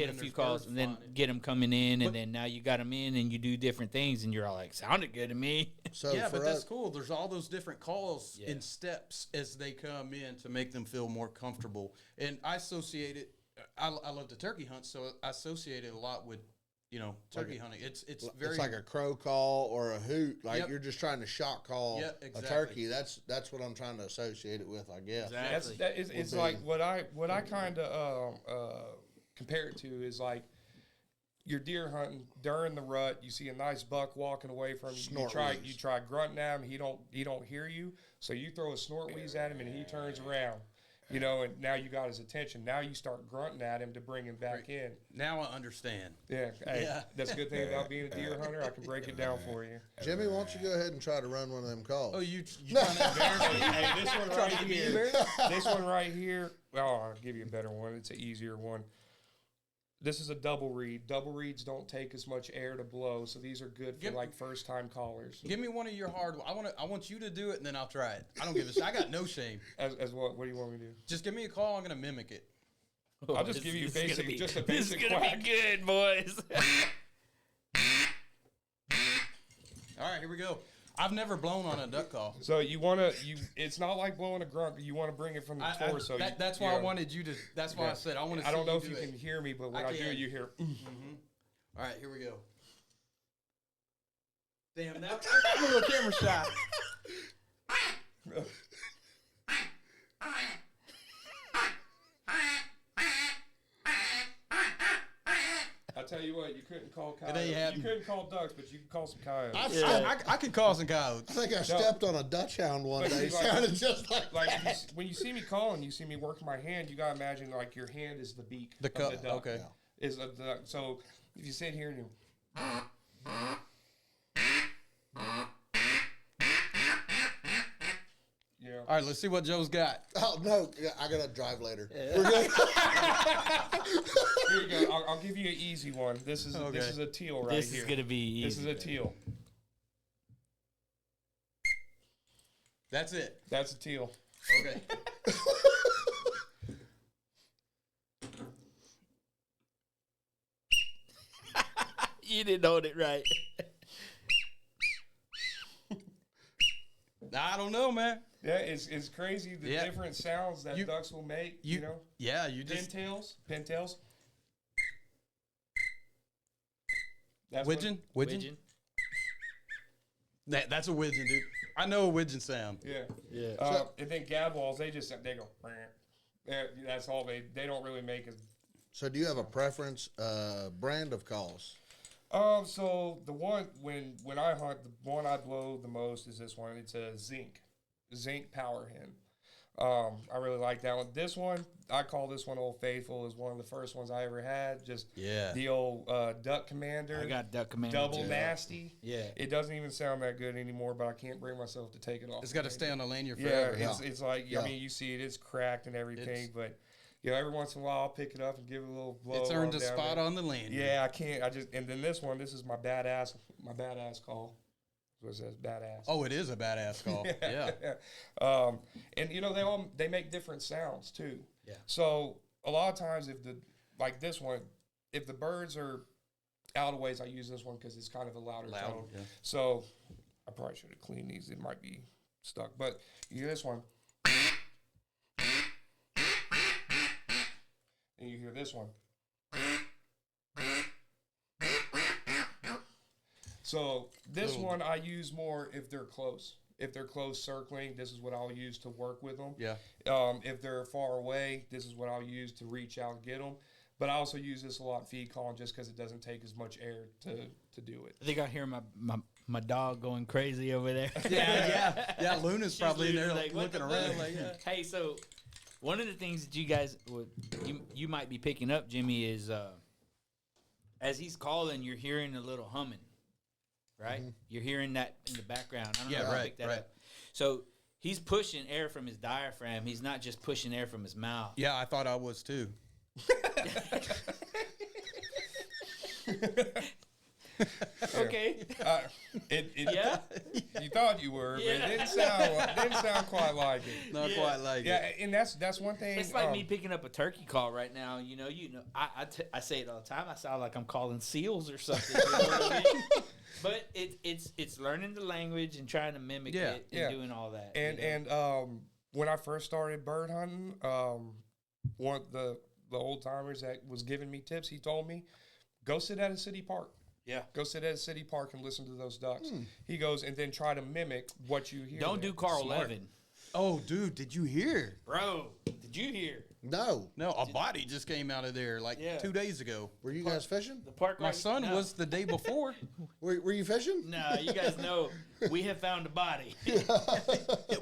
Speaker 2: and then get them coming in, and then now you got them in, and you do different things, and you're all like, sounded good to me.
Speaker 3: So
Speaker 4: yeah, but that's cool. There's all those different calls in steps as they come in to make them feel more comfortable. And I associate it. I love to turkey hunt, so I associate it a lot with turkey hunting. It's very.
Speaker 3: It's like a crow call or a hoot. Like you're just trying to shock call a turkey. That's what I'm trying to associate it with, I guess.
Speaker 2: Exactly.
Speaker 1: It's like what I kind of compare it to is like you're deer hunting during the rut. You see a nice buck walking away from you. You try grunting at him. He don't hear you. So you throw a snort wheeze at him and he turns around. And now you got his attention. Now you start grunting at him to bring him back in.
Speaker 4: Now I understand.
Speaker 1: Yeah, that's a good thing about being a deer hunter. I can break it down for you.
Speaker 3: Jimmy, why don't you go ahead and try to run one of them calls?
Speaker 4: Oh, you trying to embarrass me?
Speaker 1: Hey, this one right here. This one right here. Oh, I'll give you a better one. It's an easier one. This is a double reed. Double reeds don't take as much air to blow, so these are good for like first time callers.
Speaker 4: Give me one of your hard. I want you to do it, and then I'll try it. I don't give a shit. I got no shame.
Speaker 1: As what? What do you want me to do?
Speaker 4: Just give me a call. I'm gonna mimic it.
Speaker 1: I'll just give you just a basic
Speaker 2: This is gonna
Speaker 1: quack.
Speaker 2: be good, boys.
Speaker 4: All right, here we go. I've never blown on a duck call.
Speaker 1: So it's not like blowing a grunt. You want to bring it from the torso.
Speaker 4: That's why I wanted you to. That's why I said I want to.
Speaker 1: I don't know if you can hear me, but when I do, you hear.
Speaker 4: All right, here we go. Damn, now I'm a little camera shy.
Speaker 1: I tell you what, you couldn't call coyotes.
Speaker 4: There
Speaker 1: You couldn't call ducks, but you could call some coyotes.
Speaker 4: I could call some coyotes.
Speaker 3: I think I stepped on a Dutch hound one day. It sounded just like that.
Speaker 1: When you see me calling, you see me working my hand. You gotta imagine like your hand is the beak.
Speaker 4: The cup.
Speaker 1: Of the duck.
Speaker 4: Okay.
Speaker 1: Is a duck. So if you sit here and you. Yeah.
Speaker 4: All right, let's see what Joe's got.
Speaker 3: Oh no, I gotta drive later.
Speaker 1: Here you go. I'll give you an easy one. This is a teal right
Speaker 2: This
Speaker 1: here.
Speaker 2: is gonna be easy.
Speaker 1: This is a teal.
Speaker 4: That's it.
Speaker 1: That's a teal.
Speaker 4: Okay.
Speaker 2: You didn't hold it right.
Speaker 4: I don't know, man.
Speaker 1: Yeah, it's crazy the different sounds that ducks will make. You know.
Speaker 4: Yeah, you just
Speaker 1: pintails. That's
Speaker 4: widgeon. That's a widgeon, dude. I know a widgeon sound.
Speaker 1: Yeah. And then gadwalls, they go. That's all they don't really make as.
Speaker 3: So do you have a preference brand of calls?
Speaker 1: So the one when I hunt, the one I blow the most is this one. It's a zinc power hen. I really like that one. This one, I call this one Old Faithful. Is one of the first ones I ever had. Just the old Duck Commander.
Speaker 2: I got Duck Commander.
Speaker 1: Double nasty.
Speaker 2: Yeah.
Speaker 1: It doesn't even sound that good anymore, but I can't bring myself to take it off.
Speaker 4: It's got to stay on the lanyard forever.
Speaker 1: It's like I mean, you see it, it's cracked and everything, but. Every once in a while I'll pick it up and give it a little blow.
Speaker 4: It's earned a spot on the lanyard.
Speaker 1: Yeah, I can't. And then this is my badass call. That's what it says, badass.
Speaker 4: Oh, it is a badass call. Yeah.
Speaker 1: And they make different sounds too.
Speaker 2: Yeah.
Speaker 1: So a lot of times this one, if the birds are out of ways, I use this one because it's kind of a louder tone.
Speaker 4: Yeah.
Speaker 1: So I probably should have cleaned these. It might be stuck, but you hear this one. And you hear this one. So this one I use more if they're close. If they're close circling, this is what I'll use to work with them.
Speaker 4: Yeah.
Speaker 1: If they're far away, this is what I'll use to reach out and get them. But I also use this a lot feed calling just because it doesn't take as much air to do it.
Speaker 2: I think I hear my dog going crazy over there.
Speaker 4: Yeah, Luna's probably in there
Speaker 2: like,
Speaker 4: looking around. Like,
Speaker 2: Hey, so one of the things that you guys you might be picking up, Jimmy, is as he's calling, you're hearing a little humming, right? Mm-hmm. You're hearing that in the background. I don't know if you picked that up. So he's pushing air from his diaphragm. He's not just pushing air from his mouth.
Speaker 4: Yeah, I thought I was too.
Speaker 2: Okay.
Speaker 1: You thought you were, but it didn't sound quite like it.
Speaker 4: Not quite like it.
Speaker 1: Yeah, and that's one thing.
Speaker 2: It's like me picking up a turkey call right now. You know. I say it all the time. I sound like I'm calling seals or something. You know what I mean? But it's learning the language and trying to mimic it and doing all that.
Speaker 1: And when I first started bird hunting, one of the old timers that was giving me tips, he told me, go sit at a city park.
Speaker 2: Yeah.
Speaker 1: Go sit at a city park and listen to those ducks. He goes, and then try to mimic what you hear.
Speaker 2: Don't do Carl Levin.
Speaker 4: Oh, dude, did you hear?
Speaker 2: Bro, did you hear?
Speaker 3: No,
Speaker 4: a body just came out of there 2 days ago.
Speaker 3: Were you guys fishing?
Speaker 2: The park.
Speaker 4: My son was the day before.
Speaker 3: Were you fishing?
Speaker 2: No, you guys know we have found a body.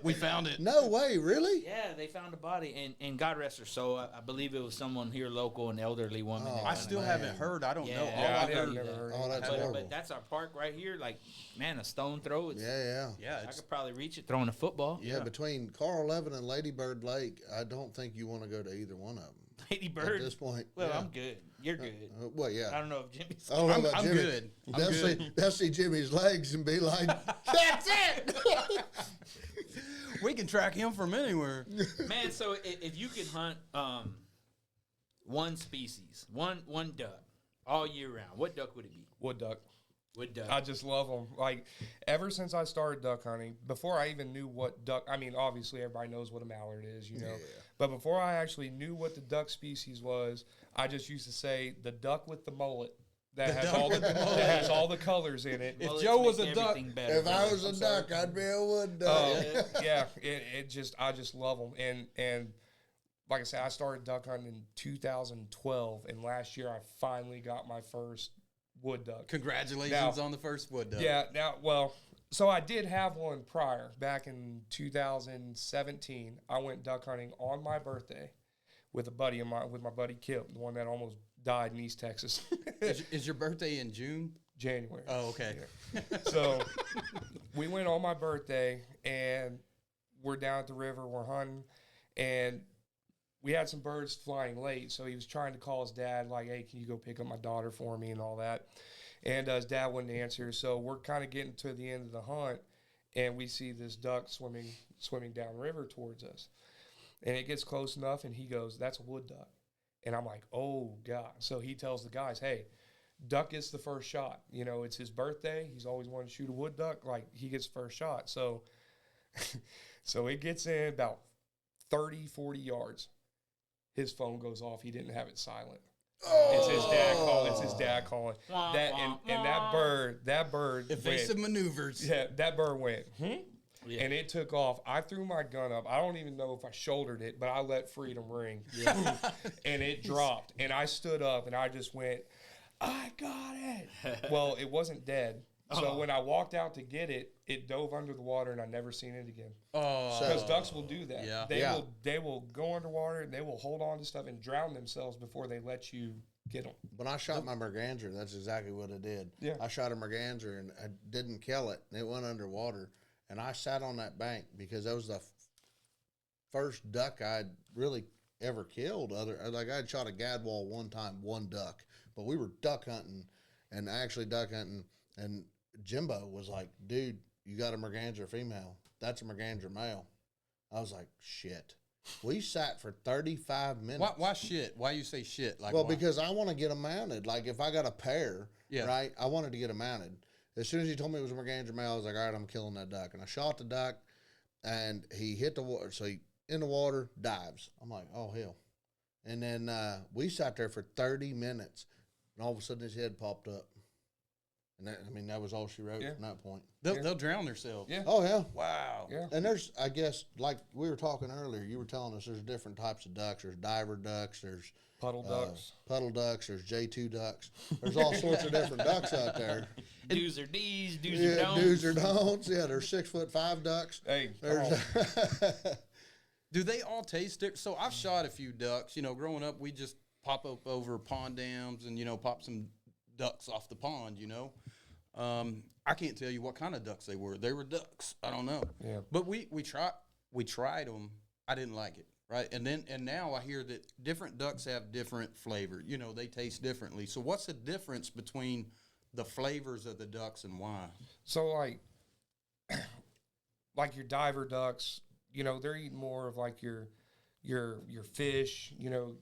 Speaker 4: We found it.
Speaker 3: No way, really?
Speaker 2: Yeah, they found a body, and God rest her soul. I believe it was someone here local, an elderly woman.
Speaker 3: Oh,
Speaker 4: I still haven't heard. I don't know.
Speaker 1: Yeah, I've never heard.
Speaker 3: Oh, that's horrible.
Speaker 2: But that's our park right here. Like, man, a stone throw.
Speaker 3: Yeah.
Speaker 2: I could probably reach it throwing a football.
Speaker 3: Yeah, between Carl Levin and Lady Bird Lake, I don't think you want to go to either one of them.
Speaker 2: Lady Bird.
Speaker 3: At this point,
Speaker 2: Well,
Speaker 3: yeah.
Speaker 2: I'm good. You're good.
Speaker 3: Well, yeah.
Speaker 2: I don't know if Jimmy's
Speaker 3: I don't know
Speaker 4: I'm,
Speaker 3: about
Speaker 4: I'm
Speaker 3: Jimmy.
Speaker 4: good. I'm
Speaker 3: They'll
Speaker 4: good.
Speaker 3: see Jimmy's legs and be like, "That's it."
Speaker 4: We can track him from anywhere.
Speaker 2: Man, so if you could hunt one species, one duck all year round, what duck would it be?
Speaker 1: Wood duck.
Speaker 2: Wood duck.
Speaker 1: I just love them. Like, ever since I started duck hunting, before I even knew what duck, I mean, obviously everybody knows what a mallard is, you know.
Speaker 3: Yeah.
Speaker 1: But before I actually knew what the duck species was, I just used to say the duck with the mullet that has all the colors in it.
Speaker 4: If
Speaker 2: Mullets
Speaker 4: Joe was
Speaker 2: make
Speaker 4: a duck,
Speaker 2: everything better,
Speaker 3: If I
Speaker 2: brother.
Speaker 3: was a
Speaker 2: I'm sorry.
Speaker 3: duck, I'd be a wood duck.
Speaker 1: Yeah, I just love them. And like I said, I started duck hunting in 2012, and last year I finally got my first wood duck.
Speaker 4: congratulations on the first wood duck.
Speaker 1: Yeah, well, so I did have one prior. Back in 2017, I went duck hunting on my birthday with a buddy of mine, with my buddy Kip, the one that almost died in East Texas.
Speaker 4: Is your birthday in June?
Speaker 1: January.
Speaker 4: Oh, okay.
Speaker 1: So we went on my birthday, and we're down at the river, we're hunting, and we had some birds flying late, so he was trying to call his dad, like, hey, can you go pick up my daughter for me and all that? And his dad wouldn't answer, so we're kind of getting to the end of the hunt, and we see this duck swimming downriver towards us. And it gets close enough, and he goes, that's a wood duck. And I'm like, oh, God. So he tells the guys, hey, duck gets the first shot. You know, it's his birthday. He's always wanted to shoot a wood duck. Like, he gets first shot. So so it gets in about 30, 40 yards. His phone goes off. He didn't have it silent. It's his dad calling. It's his dad calling. That and that bird
Speaker 4: Evasive
Speaker 1: went,
Speaker 4: maneuvers.
Speaker 1: yeah, that bird went,
Speaker 2: Yeah.
Speaker 1: and it took off. I threw my gun up. I don't even know if I shouldered it, but I let freedom ring. And it dropped. And I stood up and I just went, I got it. Well, it wasn't dead. So when I walked out to get it, it dove under the water, and I never seen it again.
Speaker 4: Oh,
Speaker 1: Because ducks will do that.
Speaker 4: Yeah.
Speaker 1: They will go underwater, and they will hold on to stuff and drown themselves before they let you get them.
Speaker 3: When I shot my merganser, that's exactly what I did.
Speaker 1: Yeah.
Speaker 3: I shot a merganser and I didn't kill it. It went underwater, and I sat on that bank because that was the first duck I'd really ever killed. Like I had shot a gadwall one time, one duck, but we were duck hunting, and Jimbo was like, dude, you got a merganser female. That's a merganser male. I was like, shit. We sat for 35 minutes.
Speaker 4: why shit? Why you say shit? Like,
Speaker 3: Well,
Speaker 4: why?
Speaker 3: because I want to get them mounted. Like, if I got a pair,
Speaker 4: Yeah.
Speaker 3: right, I wanted to get them mounted. As soon as he told me it was a merganser male, I was like, all right, I'm killing that duck. And I shot the duck, and he hit the water. So he, in the water, dives. I'm like, oh, hell. And then we sat there for 30 minutes, and all of a sudden his head popped up. And that was all she wrote from that point.
Speaker 4: They'll drown themselves.
Speaker 1: Yeah.
Speaker 3: Oh, yeah.
Speaker 4: Wow.
Speaker 1: Yeah.
Speaker 3: And there's, I guess, like we were talking earlier, you were telling us there's different types of ducks. There's diver ducks, there's
Speaker 1: Puddle ducks.
Speaker 3: puddle ducks, there's J2 ducks. There's all sorts of different ducks out there.
Speaker 2: Do's or D's, do's or
Speaker 3: Yeah,
Speaker 2: don'ts.
Speaker 3: do's or don'ts. Yeah, there's 6'5" ducks.
Speaker 1: Hey,
Speaker 3: There's
Speaker 4: Do they all taste different? So I've shot a few ducks. You know, growing up, we just pop up over pond dams and, you know, pop some ducks off the pond, you know. I can't tell you what kind of ducks they were. They were ducks. I don't know.
Speaker 1: Yeah.
Speaker 4: But we tried them. I didn't like it. Right. And now I hear that different ducks have different flavor. You know, they taste differently. So what's the difference between the flavors of the ducks and why?
Speaker 1: So like your diver ducks, you know, they're eating more of like your fish, you know,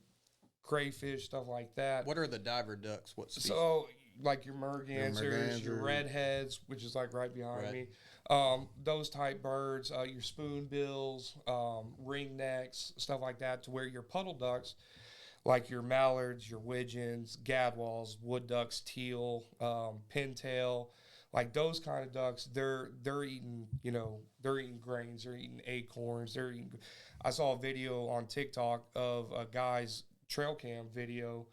Speaker 1: crayfish, stuff like that.
Speaker 4: What are the diver ducks? What species?
Speaker 1: So like your mergansers, your
Speaker 3: merganser.
Speaker 1: redheads, which is like right behind me, those type birds, your spoonbills, ringnecks, stuff like that, to where your puddle ducks, like your mallards, your widgeons, gadwalls, wood ducks, teal, pintail, like those kind of ducks, they're eating, you know, they're eating grains, they're eating acorns, they're eating. I saw a video on TikTok of a guy's trail cam video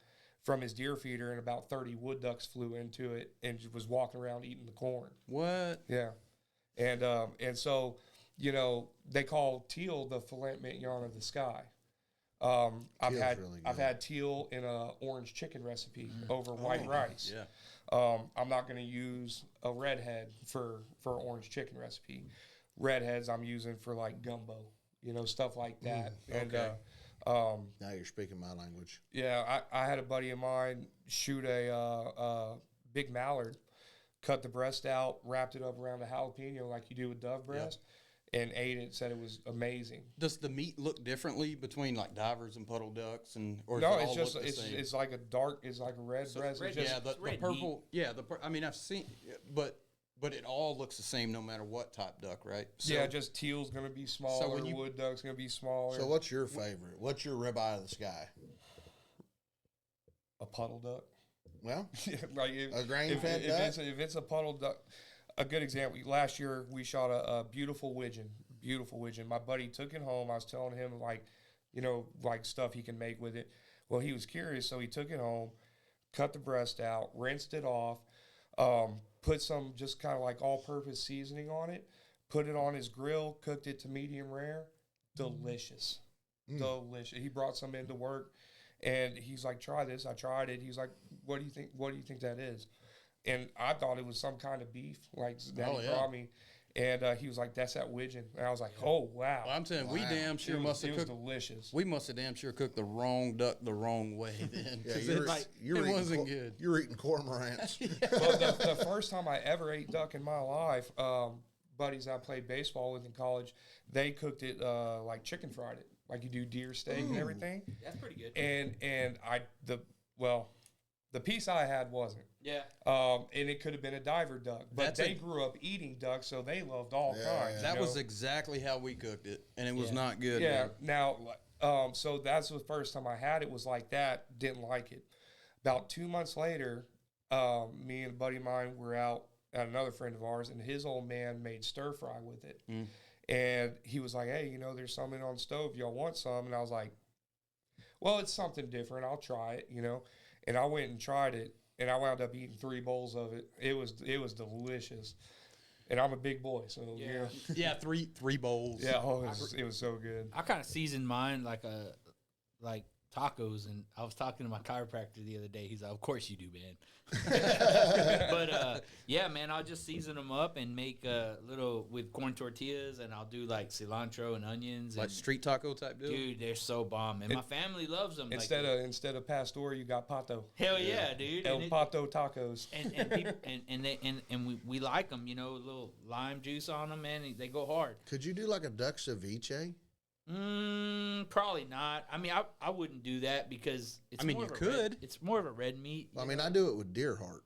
Speaker 1: from his deer feeder, and about 30 wood ducks flew into it and was walking around eating the corn.
Speaker 4: What?
Speaker 1: Yeah. And so, you know, they call teal the filet mignon of the sky. I've had teal in a orange chicken recipe over white rice.
Speaker 4: Yeah.
Speaker 1: I'm not going to use a redhead for orange chicken recipe. Redheads I'm using for like gumbo, you know, stuff like that. And
Speaker 3: Now you're speaking my language.
Speaker 1: Yeah, I had a buddy of mine shoot a big mallard, cut the breast out, wrapped it up around a jalapeno like you do with dove breast, and ate it. Said it was amazing.
Speaker 4: Does the meat look differently between like divers and puddle ducks, or
Speaker 1: No,
Speaker 4: does it
Speaker 1: it's
Speaker 4: all
Speaker 1: just
Speaker 4: look the same?
Speaker 1: it's like a dark, it's like a red breast.
Speaker 2: red,
Speaker 1: It's just,
Speaker 4: Yeah, the
Speaker 2: red
Speaker 4: purple. Yeah, I mean, I've seen, but it all looks the same no matter what type duck, right? So,
Speaker 1: yeah, just teal's gonna be smaller.
Speaker 4: when you-
Speaker 1: Wood duck's gonna be smaller.
Speaker 3: So what's your favorite? What's your ribeye of the sky?
Speaker 1: A puddle duck.
Speaker 3: Well,
Speaker 1: Like
Speaker 3: a grain-fed duck?
Speaker 1: If it's a puddle duck, a good example. Last year we shot a beautiful widgeon. Beautiful widgeon. My buddy took it home. I was telling him like stuff he can make with it. Well, he was curious, so he took it home, cut the breast out, rinsed it off, put some just kind of like all-purpose seasoning on it, put it on his grill, cooked it to medium rare. Delicious. Delicious. He brought some into work, and he's like, try this. I tried it. He's like, what do you think? What do you think that is? And I thought it was some kind of beef like that he brought me. And he was like, that's that widgeon. And I was like, oh, wow.
Speaker 4: Well, I'm telling you, we damn sure must have cooked.
Speaker 1: It was delicious.
Speaker 4: We must have damn sure cooked the wrong duck the wrong way then.
Speaker 3: Yeah,
Speaker 4: 'cause
Speaker 3: it
Speaker 4: wasn't good.
Speaker 3: You're eating cormorants.
Speaker 1: Well, the first time I ever ate duck in my life, buddies I played baseball with in college, they cooked it like chicken fried it, like you do deer steak and everything.
Speaker 2: That's pretty good.
Speaker 1: And the piece I had wasn't.
Speaker 2: Yeah.
Speaker 1: And it could have been a diver duck, but they grew up eating duck, so they loved all kinds.
Speaker 4: That was exactly how we cooked it, and it was not good.
Speaker 1: Yeah.
Speaker 4: Man.
Speaker 1: Now, so that's the first time I had it was like that. Didn't like it. About 2 months later, me and a buddy of mine were out at another friend of ours, and his old man made stir fry with it. And he was like, hey, there's something on the stove. Y'all want some? And I was like, well, it's something different. I'll try it, And I went and tried it, and I wound up eating 3 bowls of it. It was delicious. And I'm a big boy, so
Speaker 4: Yeah, three bowls.
Speaker 1: Yeah, it was so good.
Speaker 2: I kind of seasoned mine like tacos, and I was talking to my chiropractor the other day. He's like, "Of course you do, man." But yeah, man, I'll just season them up and make little with corn tortillas, and I'll do like cilantro and onions,
Speaker 4: Like
Speaker 2: and,
Speaker 4: street taco type deal.
Speaker 2: dude, they're so bomb, and my family loves them.
Speaker 1: Instead of pastor, you got pato.
Speaker 2: Hell yeah, dude.
Speaker 1: El pato tacos.
Speaker 2: And people and we like them, a little lime juice on them, man. They go hard.
Speaker 3: Could you do like a duck ceviche?
Speaker 2: Probably not. I mean, I wouldn't do that because it's.
Speaker 4: I mean,
Speaker 2: more
Speaker 4: you
Speaker 2: of a red-
Speaker 4: could.
Speaker 2: it's more of a red meat.
Speaker 3: I mean, I do it with deer heart.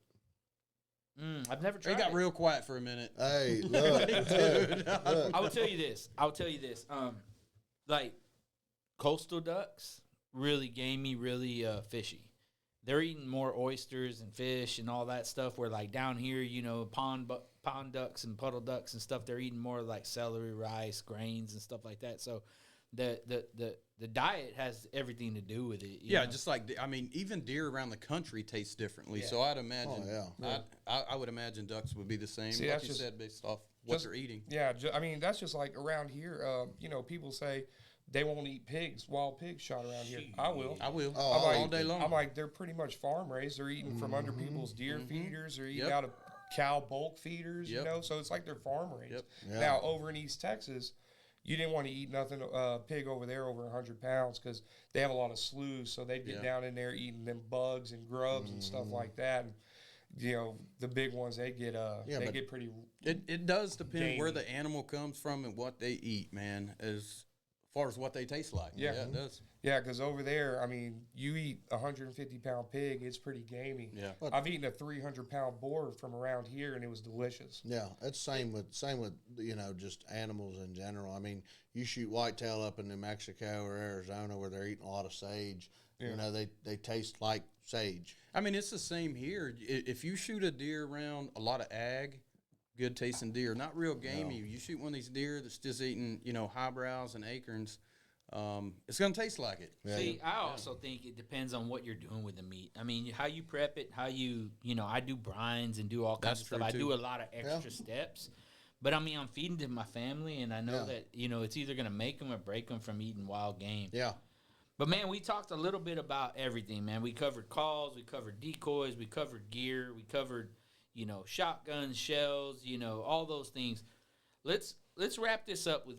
Speaker 2: I've never tried.
Speaker 4: He got
Speaker 2: it.
Speaker 4: real quiet for a minute.
Speaker 3: Hey, look.
Speaker 2: I will tell you this. Like coastal ducks, really gamey, really fishy. They're eating more oysters and fish and all that stuff. Where like down here, pond ducks and puddle ducks and stuff, they're eating more like celery, rice, grains and stuff like that. So the diet has everything to do with it. you know?
Speaker 4: Just like even deer around the country taste differently. So I'd imagine. I would imagine ducks would be the same.
Speaker 1: See,
Speaker 4: like
Speaker 1: that's
Speaker 4: you said, based off what they're eating.
Speaker 1: Yeah, I mean that's just like around here. People say they won't eat wild pigs shot around here. I will.
Speaker 4: Oh,
Speaker 1: all
Speaker 4: day long.
Speaker 1: I'm like, they're pretty much farm raised. They're eating from under people's deer feeders. They're eating out of cow bulk feeders. So it's like they're farm raised.
Speaker 3: Yeah.
Speaker 1: Now over in East Texas, you didn't want to eat nothing pig over there over 100 pounds because they have a lot of sloughs. So they'd get down in there eating them bugs and grubs and stuff like that. And the big ones they get get pretty.
Speaker 4: It does depend where
Speaker 1: gamey.
Speaker 4: the animal comes from and what they eat, man. As far as what they taste like. Yeah, it does.
Speaker 1: Yeah, because over there, I mean, you eat a 150-pound pig, it's pretty gamey.
Speaker 4: Yeah.
Speaker 1: I've eaten a 300-pound boar from around here, and it was delicious.
Speaker 3: Yeah, it's same with just animals in general. I mean, you shoot whitetail up in New Mexico or Arizona where they're eating a lot of sage. Yeah. They taste like sage.
Speaker 4: I mean, it's the same here. If you shoot a deer around a lot of ag, good tasting deer, not real gamey. No. You shoot one of these deer that's just eating, highbrows and acorns. It's gonna taste like it.
Speaker 2: Yeah. See, I also think it depends on what you're doing with the meat. I mean, how you prep it, how you I do brines and do all kinds of stuff. I do a lot of extra steps. But I mean, I'm feeding to my family, and I know that it's either gonna make them or break them from eating wild game.
Speaker 3: Yeah.
Speaker 2: But man, we talked a little bit about everything, man. We covered calls, we covered decoys, we covered gear, we covered shotguns, shells, all those things. Let's wrap this up with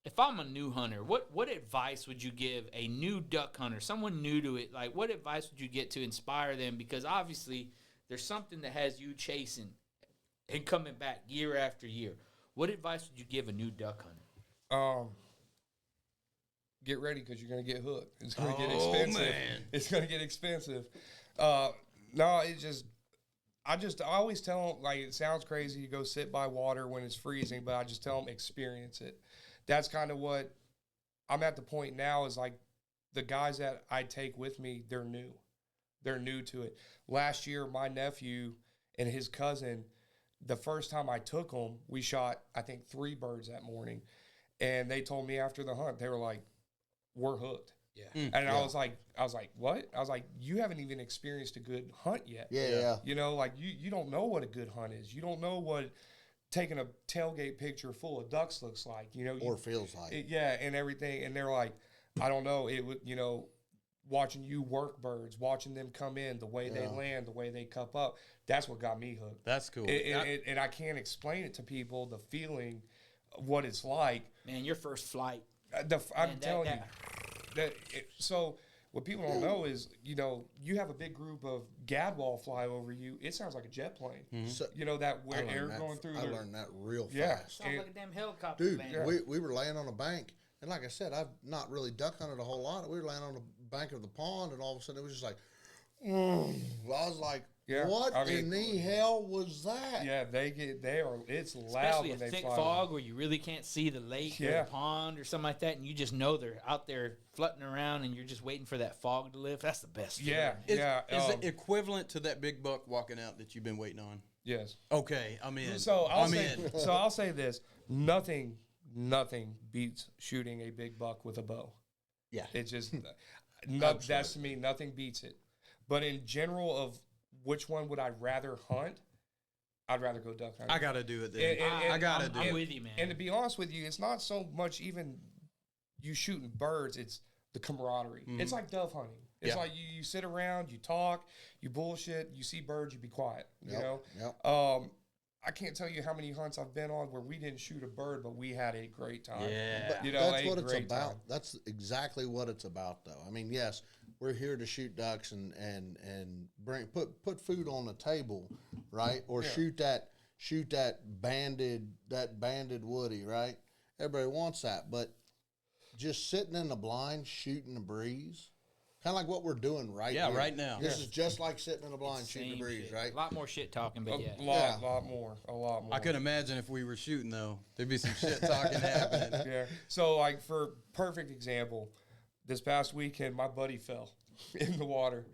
Speaker 2: if I'm a new hunter, what advice would you give a new duck hunter, someone new to it? Like, what advice would you get to inspire them? Because obviously, there's something that has you chasing and coming back year after year. What advice would you give a new duck hunter?
Speaker 1: Get ready because you're going to get hooked. It's going to get expensive.
Speaker 4: Man.
Speaker 1: It's going to get expensive. No, it's just I always tell them, like, it sounds crazy to go sit by water when it's freezing, but I just tell them experience it. That's kind of what I'm at the point now is, like, the guys that I take with me, they're new. They're new to it. Last year, my nephew and his cousin, the first time I took them, we shot, I think, 3 birds that morning. And they told me after the hunt, they were like, we're hooked.
Speaker 2: Yeah.
Speaker 1: And I was like, what? I was like, you haven't even experienced a good hunt yet.
Speaker 3: Yeah.
Speaker 1: You know, like you don't know what a good hunt is. You don't know what taking a tailgate picture full of ducks looks like, you know.
Speaker 3: Or feels like.
Speaker 1: And everything. And they're like, I don't know. It would, you know, watching you work birds, watching them come in, the way they land, the way they cup up, that's what got me hooked.
Speaker 4: That's cool.
Speaker 1: And I can't explain it to people, the feeling of what it's like.
Speaker 2: Man, your first flight.
Speaker 1: I'm telling you. So what people don't know is, you know, you have a big group of gadwall fly over you. It sounds like a jet plane.
Speaker 3: Mm-hmm. So,
Speaker 1: you know, that where air going through.
Speaker 3: I learned that real
Speaker 1: Yeah.
Speaker 3: fast.
Speaker 2: Sounds like a damn helicopter.
Speaker 3: Dude,
Speaker 2: man.
Speaker 3: we were laying on a bank, and like I said, I've not really duck hunted a whole lot. We were laying on the bank of the pond, and all of a sudden it was just like, I was like, what in the hell was that?
Speaker 1: Yeah, it's loud
Speaker 2: Especially
Speaker 1: when
Speaker 2: a
Speaker 1: they
Speaker 2: thick
Speaker 1: fly.
Speaker 2: fog where you really can't see the lake or the pond or something like that, and you just know they're out there flutting around, and you're just waiting for that fog to lift. That's the best feeling.
Speaker 4: Is it equivalent to that big buck walking out that you've been waiting on?
Speaker 1: Yes.
Speaker 4: Okay, I'm in.
Speaker 1: So I'll say this: nothing beats shooting a big buck with a bow.
Speaker 3: Yeah,
Speaker 1: it's just that's to me, nothing beats it. But in general, of which one would I rather hunt? I'd rather go duck hunting.
Speaker 4: I gotta do it then. I'm
Speaker 2: with you, man.
Speaker 1: And to be honest with you, it's not so much even you shooting birds; it's the camaraderie. Mm-hmm. It's like dove hunting. It's like you sit around, you talk, you bullshit, you see birds, you be quiet. You know. Yep. I can't tell you how many hunts I've been on where we didn't shoot a bird, but we had a great time.
Speaker 3: Yeah, but you know, that's what it's about. Time. That's exactly what it's about, though. I mean, yes, we're here to shoot ducks and put food on the table, right? Or shoot that banded woody, right? Everybody wants that, but just sitting in the blind shooting the breeze. Kind of like what we're doing right now. This is just like sitting in a blind shooting the breeze, right?
Speaker 2: A lot more shit talking, but
Speaker 1: a lot more.
Speaker 4: I could imagine if we were shooting, though, there'd be some shit talking happening.
Speaker 1: Yeah. So, like, for perfect example, this past weekend, my buddy fell in the water.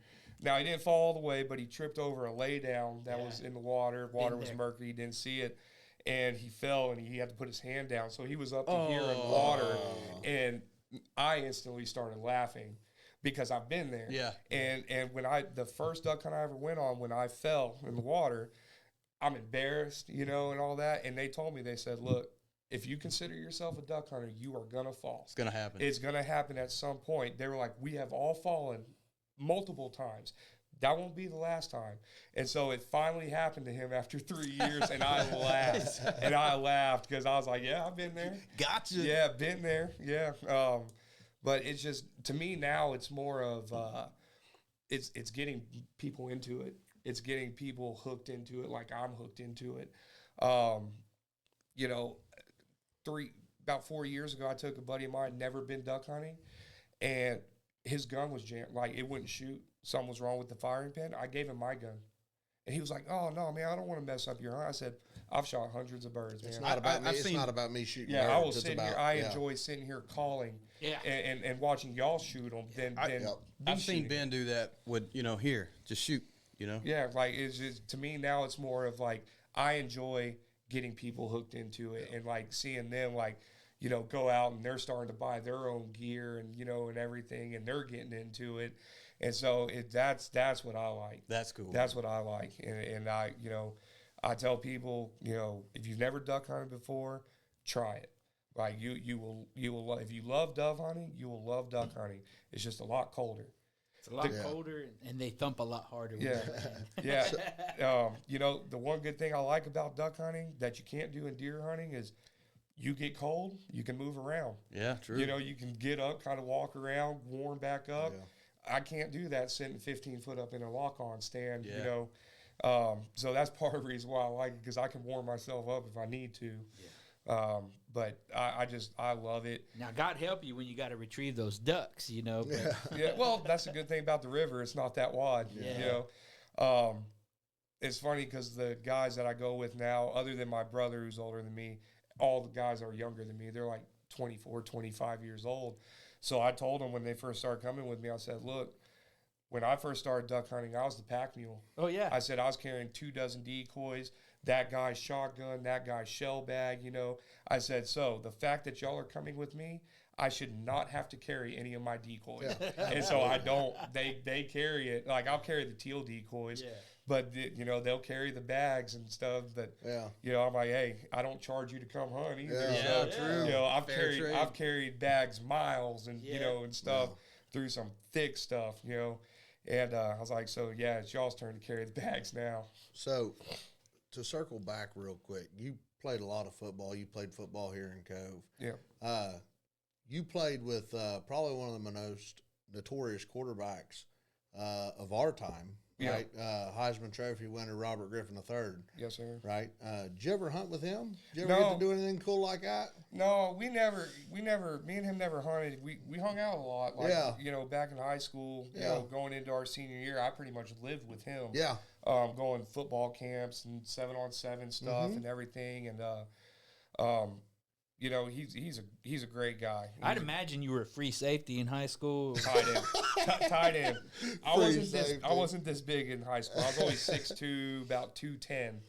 Speaker 1: Now, he didn't fall all the way, but he tripped over a lay down that was in the water. Water was murky. He didn't see it. And he fell, and he had to put his hand down. So he was up to here in water, and I instantly started laughing. Because I've been there.
Speaker 4: Yeah.
Speaker 1: And when the first duck hunt I ever went on, when I fell in the water, I'm embarrassed, you know, and all that. And they told me, they said, look, if you consider yourself a duck hunter, you are going to fall.
Speaker 4: It's going to happen.
Speaker 1: It's going to happen at some point. They were like, we have all fallen multiple times. That won't be the last time. And so it finally happened to him after 3 years, and I laughed. And I laughed because I was like, yeah, I've been there.
Speaker 4: Gotcha.
Speaker 1: Yeah, been there. Yeah. But it's just, to me now, it's more of, it's getting people into it. It's getting people hooked into it like I'm hooked into it. You know, about 4 years ago, I took a buddy of mine, never been duck hunting, and his gun was jammed. Like, it wouldn't shoot. Something was wrong with the firing pin. I gave him my gun. And he was like, oh, no, man, I don't want to mess up your hunt. I said, I've shot hundreds of birds, man.
Speaker 3: It's not about me. It's not about me shooting birds.
Speaker 1: Yeah, I was sitting here. I enjoy sitting here calling and watching y'all shoot them.
Speaker 4: I've seen Ben do that with, you know, here, just shoot, you know?
Speaker 1: Yeah, like, it's just, to me now it's more of like, I enjoy getting people hooked into it and like seeing them like, you know, go out and they're starting to buy their own gear and, you know, and everything, and they're getting into it. And so that's what I like.
Speaker 4: That's cool.
Speaker 1: That's what I like. And I, you know, I tell people, you know, if you've never duck hunted before, try it. Like you will if you love dove hunting, you will love duck hunting. It's just a lot colder.
Speaker 2: It's a lot colder, and they thump a lot harder.
Speaker 1: Yeah. You know, the one good thing I like about duck hunting that you can't do in deer hunting is you get cold, you can move around.
Speaker 4: Yeah, true.
Speaker 1: You know, you can get up, kind of walk around, warm back up.
Speaker 3: Yeah.
Speaker 1: I can't do that sitting 15 foot up in a lock-on stand,
Speaker 4: Yeah.
Speaker 1: you know. So that's part of the reason why I like it, because I can warm myself up if I need to. Yeah. But I love it.
Speaker 2: Now, God help you when you got to retrieve those ducks, you know. But
Speaker 1: Yeah, well, that's the good thing about the river. It's not that wide,
Speaker 2: Yeah.
Speaker 1: you know. It's funny because the guys that I go with now, other than my brother who's older than me, all the guys are younger than me. They're like 24, 25 years old. So I told them when they first started coming with me, I said, look, when I first started duck hunting, I was the pack mule.
Speaker 2: Oh, yeah.
Speaker 1: I said I was carrying 24 decoys, that guy's shotgun, that guy's shell bag, you know. I said, so the fact that y'all are coming with me, I should not have to carry any of my decoys.
Speaker 3: Yeah.
Speaker 1: And so I don't, they carry it. Like, I'll carry the teal decoys.
Speaker 2: Yeah.
Speaker 1: But, you know, they'll carry the bags and stuff. But,
Speaker 3: Yeah.
Speaker 1: you know, I'm like, hey, I don't charge you to come hunt either.
Speaker 3: Yeah.
Speaker 1: So,
Speaker 4: True.
Speaker 1: you know,
Speaker 4: Fair
Speaker 1: I've carried bags miles and, you
Speaker 2: Yeah.
Speaker 1: know, and stuff through some thick stuff, you know. And I was like, so, yeah, it's y'all's turn to carry the bags now.
Speaker 3: So, to circle back real quick, you played a lot of football. You played football here in Cove.
Speaker 1: Yeah.
Speaker 3: You played with probably one of the most notorious quarterbacks of our time, right? Heisman Trophy winner Robert Griffin III.
Speaker 1: Yes, sir.
Speaker 3: Right? Did you ever hunt with him? Did you ever
Speaker 1: No.
Speaker 3: get to do anything cool like that?
Speaker 1: No, me and him never hunted. We hung out a lot. Like,
Speaker 3: Yeah.
Speaker 1: you know, back in high school, you know, going into our senior year, I pretty much lived with him.
Speaker 3: Yeah.
Speaker 1: Going football camps and 7-on-7 stuff and everything. And, you know, he's a great guy.
Speaker 2: I'd imagine you were a free safety in high school.
Speaker 1: Tight end. Tight end. I
Speaker 3: safety.
Speaker 1: wasn't this big in high school. I was only 6'2", about 210.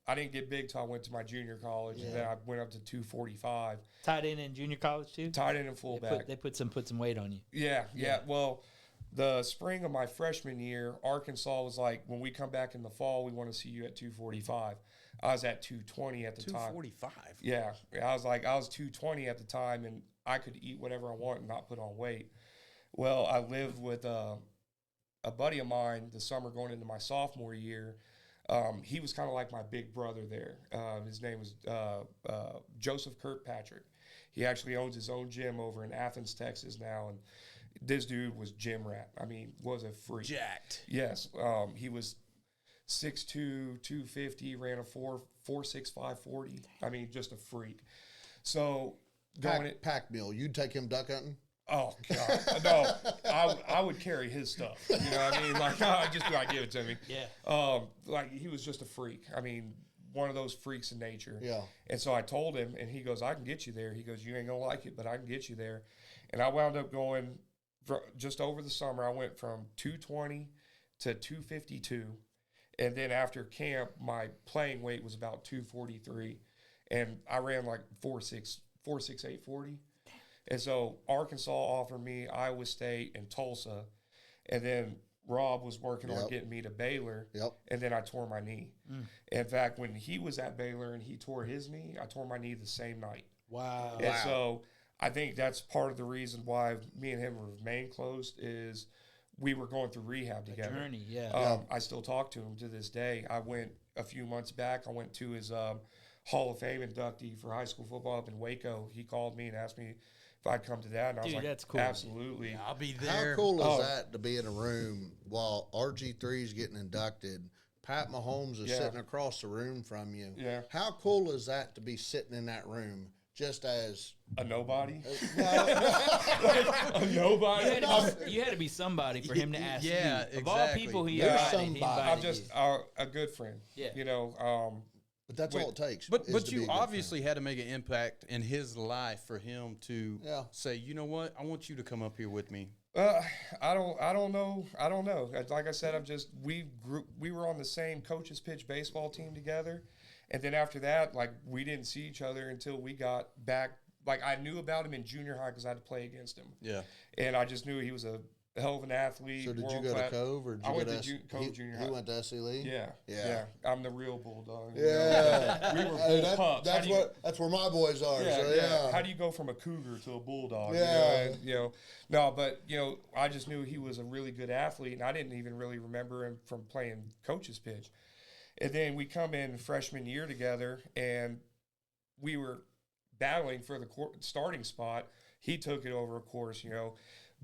Speaker 1: I didn't get big till I went to my junior college, and then I went up to 245.
Speaker 2: Tight end in junior college too.
Speaker 1: Tight end and fullback.
Speaker 2: They put some weight on you.
Speaker 1: Yeah. Well, the spring of my freshman year, Arkansas was like, when we come back in the fall, we want to see you at 245. I was at 220 at the time.
Speaker 4: 245.
Speaker 1: Yeah, I was 220 at the time, and I could eat whatever I want and not put on weight. Well, I lived with a buddy of mine the summer going into my sophomore year. He was kind of like my big brother there. His name was Joseph Kirkpatrick. He actually owns his own gym over in Athens, Texas now, and this dude was gym rat. I mean, was a freak.
Speaker 4: Jacked.
Speaker 1: Yes, he was 6'2", 250, ran a 4.6, 540. I mean, just a freak. So
Speaker 3: Pack mule. You'd take him duck hunting?
Speaker 1: Oh God, no! I would carry his stuff. You know what I mean? Like, I just be like, give it to me.
Speaker 2: Yeah.
Speaker 1: Like, he was just a freak. I mean, one of those freaks in nature.
Speaker 3: Yeah.
Speaker 1: And so I told him, and he goes, I can get you there. He goes, you ain't gonna like it, but I can get you there. And I wound up going just over the summer. I went from 220 to 252, and then after camp, my playing weight was about 243, and I ran like 4.6, 840. And so Arkansas offered me Iowa State and Tulsa, and then Rob was working on getting me to Baylor, and then I tore my knee. In fact, when he was at Baylor and he tore his knee, I tore my knee the same night.
Speaker 2: Wow.
Speaker 1: And so I think that's part of the reason why me and him remained close is we were going through rehab together.
Speaker 2: Journey, yeah.
Speaker 1: I still talk to him to this day. I went a few months back. I went to his Hall of Fame inductee for high school football up in Waco. He called me and asked me if I'd come to that, and I was like,
Speaker 2: that's cool.
Speaker 1: Absolutely.
Speaker 4: I'll be there.
Speaker 3: How cool is that to be in a room while RG3 is getting inducted? Pat Mahomes is sitting across the room from you.
Speaker 1: Yeah.
Speaker 3: How cool is that to be sitting in that room just as
Speaker 1: A nobody?
Speaker 3: a
Speaker 1: nobody?
Speaker 2: You had to be somebody for him to ask you.
Speaker 4: Yeah,
Speaker 2: Of all
Speaker 4: exactly.
Speaker 2: people he
Speaker 3: You're
Speaker 2: invited, he
Speaker 3: somebody.
Speaker 2: invited
Speaker 1: I'm just
Speaker 2: you.
Speaker 1: a good friend.
Speaker 2: Yeah.
Speaker 1: You know,
Speaker 3: But that's all it takes.
Speaker 4: But
Speaker 3: is
Speaker 4: but
Speaker 3: to be a
Speaker 4: you
Speaker 3: good
Speaker 4: obviously had to make an impact in his life for him to
Speaker 3: Yeah.
Speaker 4: say, you know what, I want you to come up here with me.
Speaker 1: I don't know. Like I said, we were on the same coaches pitch baseball team together, and then after that, like, we didn't see each other until we got back. Like, I knew about him in junior high because I had to play against him.
Speaker 4: Yeah.
Speaker 1: And I just knew he was a hell of an athlete.
Speaker 3: So did you
Speaker 1: world
Speaker 3: go to
Speaker 1: class.
Speaker 3: Cove or did you
Speaker 1: I
Speaker 3: go
Speaker 1: went
Speaker 3: to
Speaker 1: to Cove Junior High.
Speaker 3: He went to SC Lee?
Speaker 1: Yeah. I'm the real bulldog.
Speaker 3: Yeah.
Speaker 1: We were
Speaker 3: Hey,
Speaker 1: bull pups.
Speaker 3: that's where my boys are.
Speaker 1: Yeah,
Speaker 3: so
Speaker 1: yeah. How do you go from a cougar to a bulldog?
Speaker 3: Yeah.
Speaker 1: No, but I just knew he was a really good athlete, and I didn't even really remember him from playing coach's pitch. And then we come in freshman year together, and we were battling for the starting spot, he took it over, of course,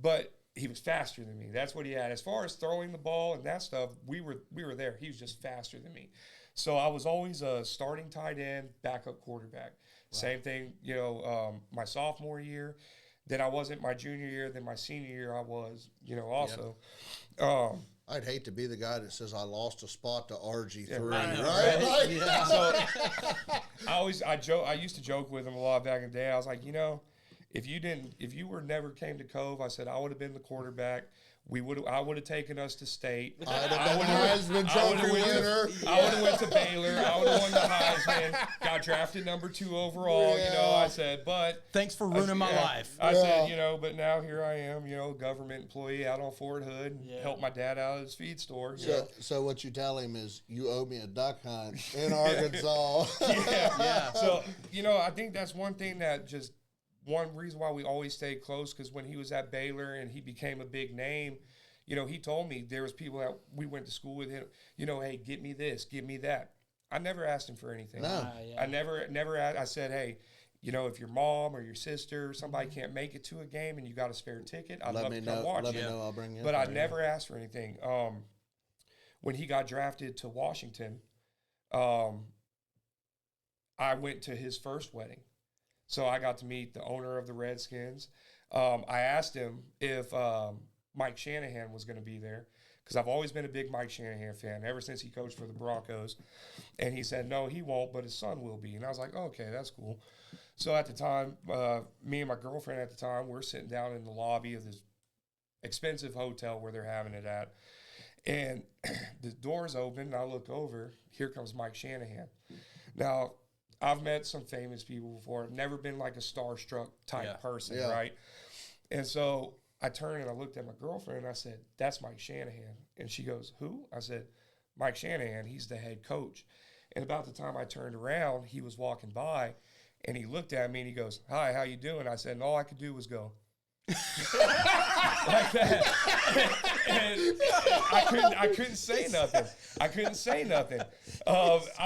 Speaker 1: but he was faster than me. That's what he had. As far as throwing the ball and that stuff, we were there. He was just faster than me. So I was always a starting tight end, backup quarterback. Right. Same thing, my sophomore year. Then I wasn't my junior year. Then my senior year I was, also. Yep.
Speaker 3: I'd hate to be the guy that says I lost a spot to RG3,
Speaker 1: yeah,
Speaker 3: right?
Speaker 1: Yeah. So I used to joke with him a lot back in the day. I was like, if you never came to Cove, I said I would have been the quarterback. I would have taken us to state.
Speaker 3: I'd have been Heisman Trophy winner.
Speaker 1: I would have went to Baylor. I would have won the Heisman. Got drafted number 2 overall. I said, but
Speaker 4: thanks for ruining my life.
Speaker 1: I said, but now here I am, government employee out on Fort Hood, help my dad out at his feed store.
Speaker 3: So what you tell him is you owe me a duck hunt in Arkansas.
Speaker 1: Yeah. So I think that's one thing that just. One reason why we always stayed close, because when he was at Baylor and he became a big name, he told me there was people that we went to school with him, hey, get me this, give me that. I never asked him for anything.
Speaker 3: No.
Speaker 1: I never asked. I said, hey, if your mom or your sister or somebody can't make it to a game and you got a spare ticket, I'd love to come watch.
Speaker 3: Let me know, I'll bring you.
Speaker 1: But I never asked for anything. When he got drafted to Washington, I went to his first wedding. So I got to meet the owner of the Redskins. I asked him if Mike Shanahan was going to be there, because I've always been a big Mike Shanahan fan ever since he coached for the Broncos. And he said, no, he won't, but his son will be. And I was like, okay, that's cool. So at the time, me and my girlfriend at the time, we're sitting down in the lobby of this expensive hotel where they're having it at. And the door's open, and I look over. Here comes Mike Shanahan. Now, I've met some famous people before. I've never been like a starstruck type person, right? And so I turned and I looked at my girlfriend and I said, that's Mike Shanahan. And she goes, who? I said, Mike Shanahan, he's the head coach. And about the time I turned around, he was walking by and he looked at me and he goes, hi, how you doing? I said, and all I could do was go, like that. And I couldn't say nothing. I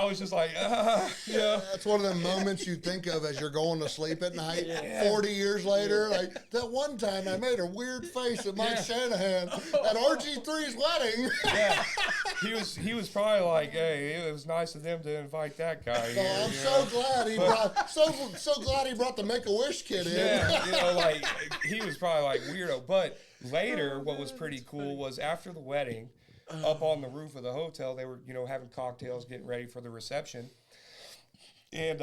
Speaker 1: was just like,
Speaker 3: That's one of the moments you think of as you're going to sleep at night. 40 years later, like that one time I made a weird face at Mike Shanahan at RG3's wedding.
Speaker 1: Yeah, he was probably like, hey, it was nice of them to invite that guy. Here,
Speaker 3: I'm so glad he brought so glad he brought the Make-A-Wish kid in.
Speaker 1: Yeah, he was probably like weirdo. But later, what was pretty cool was after the wedding, up on the roof of the hotel, they were, having cocktails, getting ready for the reception. And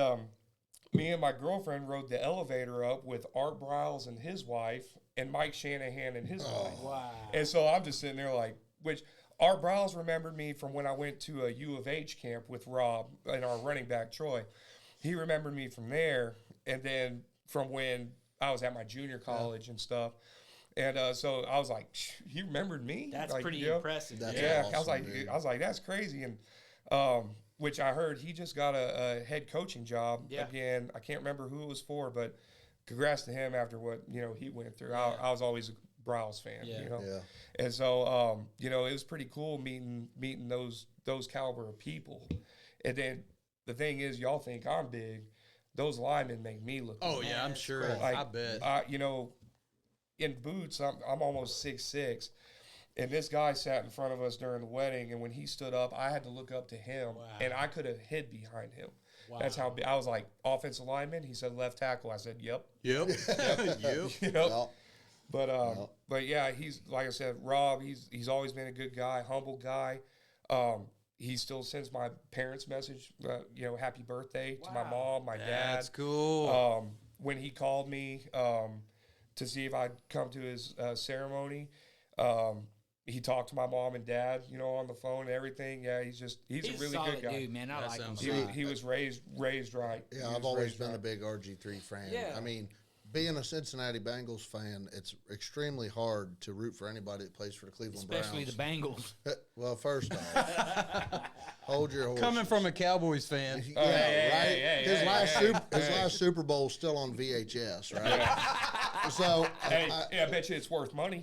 Speaker 1: me and my girlfriend rode the elevator up with Art Briles and his wife and Mike Shanahan and his wife.
Speaker 2: Wow.
Speaker 1: And so I'm just sitting there like, which Art Briles remembered me from when I went to a U of H camp with Rob and our running back, Troy. He remembered me from there. And then from when I was at my junior college and stuff. And so I was like, you remembered me?
Speaker 2: That's
Speaker 1: like,
Speaker 2: pretty impressive.
Speaker 3: That's
Speaker 1: awesome, I was like, that's crazy. And which I heard he just got a head coaching job again. I can't remember who it was for, but congrats to him after what he went through. I was always a Briles fan, and so it was pretty cool meeting those caliber of people. And then the thing is, y'all think I'm big. Those linemen make me look.
Speaker 4: Oh yeah, I'm sure.
Speaker 1: Like,
Speaker 4: I bet.
Speaker 1: In boots, I'm almost 6'6", and this guy sat in front of us during the wedding, and when he stood up, I had to look up to him, and I could have hid behind him. Wow. That's how I was like, offensive lineman? He said left tackle. I said, yep.
Speaker 4: Yep.
Speaker 1: But yeah, he's, like I said, Rob, he's always been a good guy, humble guy. He still sends my parents message, happy birthday to my mom, my dad.
Speaker 4: That's cool.
Speaker 1: When he called me to see if I'd come to his ceremony, he talked to my mom and dad, on the phone and everything. Yeah, he's a really
Speaker 2: solid
Speaker 1: good guy.
Speaker 2: dude, man. I like him.
Speaker 1: He was raised right.
Speaker 3: Yeah, I've always been a big RG3 fan.
Speaker 2: Yeah.
Speaker 3: I mean, being a Cincinnati Bengals fan, it's extremely hard to root for anybody that plays for the Cleveland Browns.
Speaker 2: Especially the Bengals.
Speaker 3: Well, first off, hold your horses.
Speaker 4: Coming from a Cowboys fan.
Speaker 3: His last Super Bowl is still on VHS, right?
Speaker 1: Yeah.
Speaker 3: So
Speaker 1: I bet you it's worth money.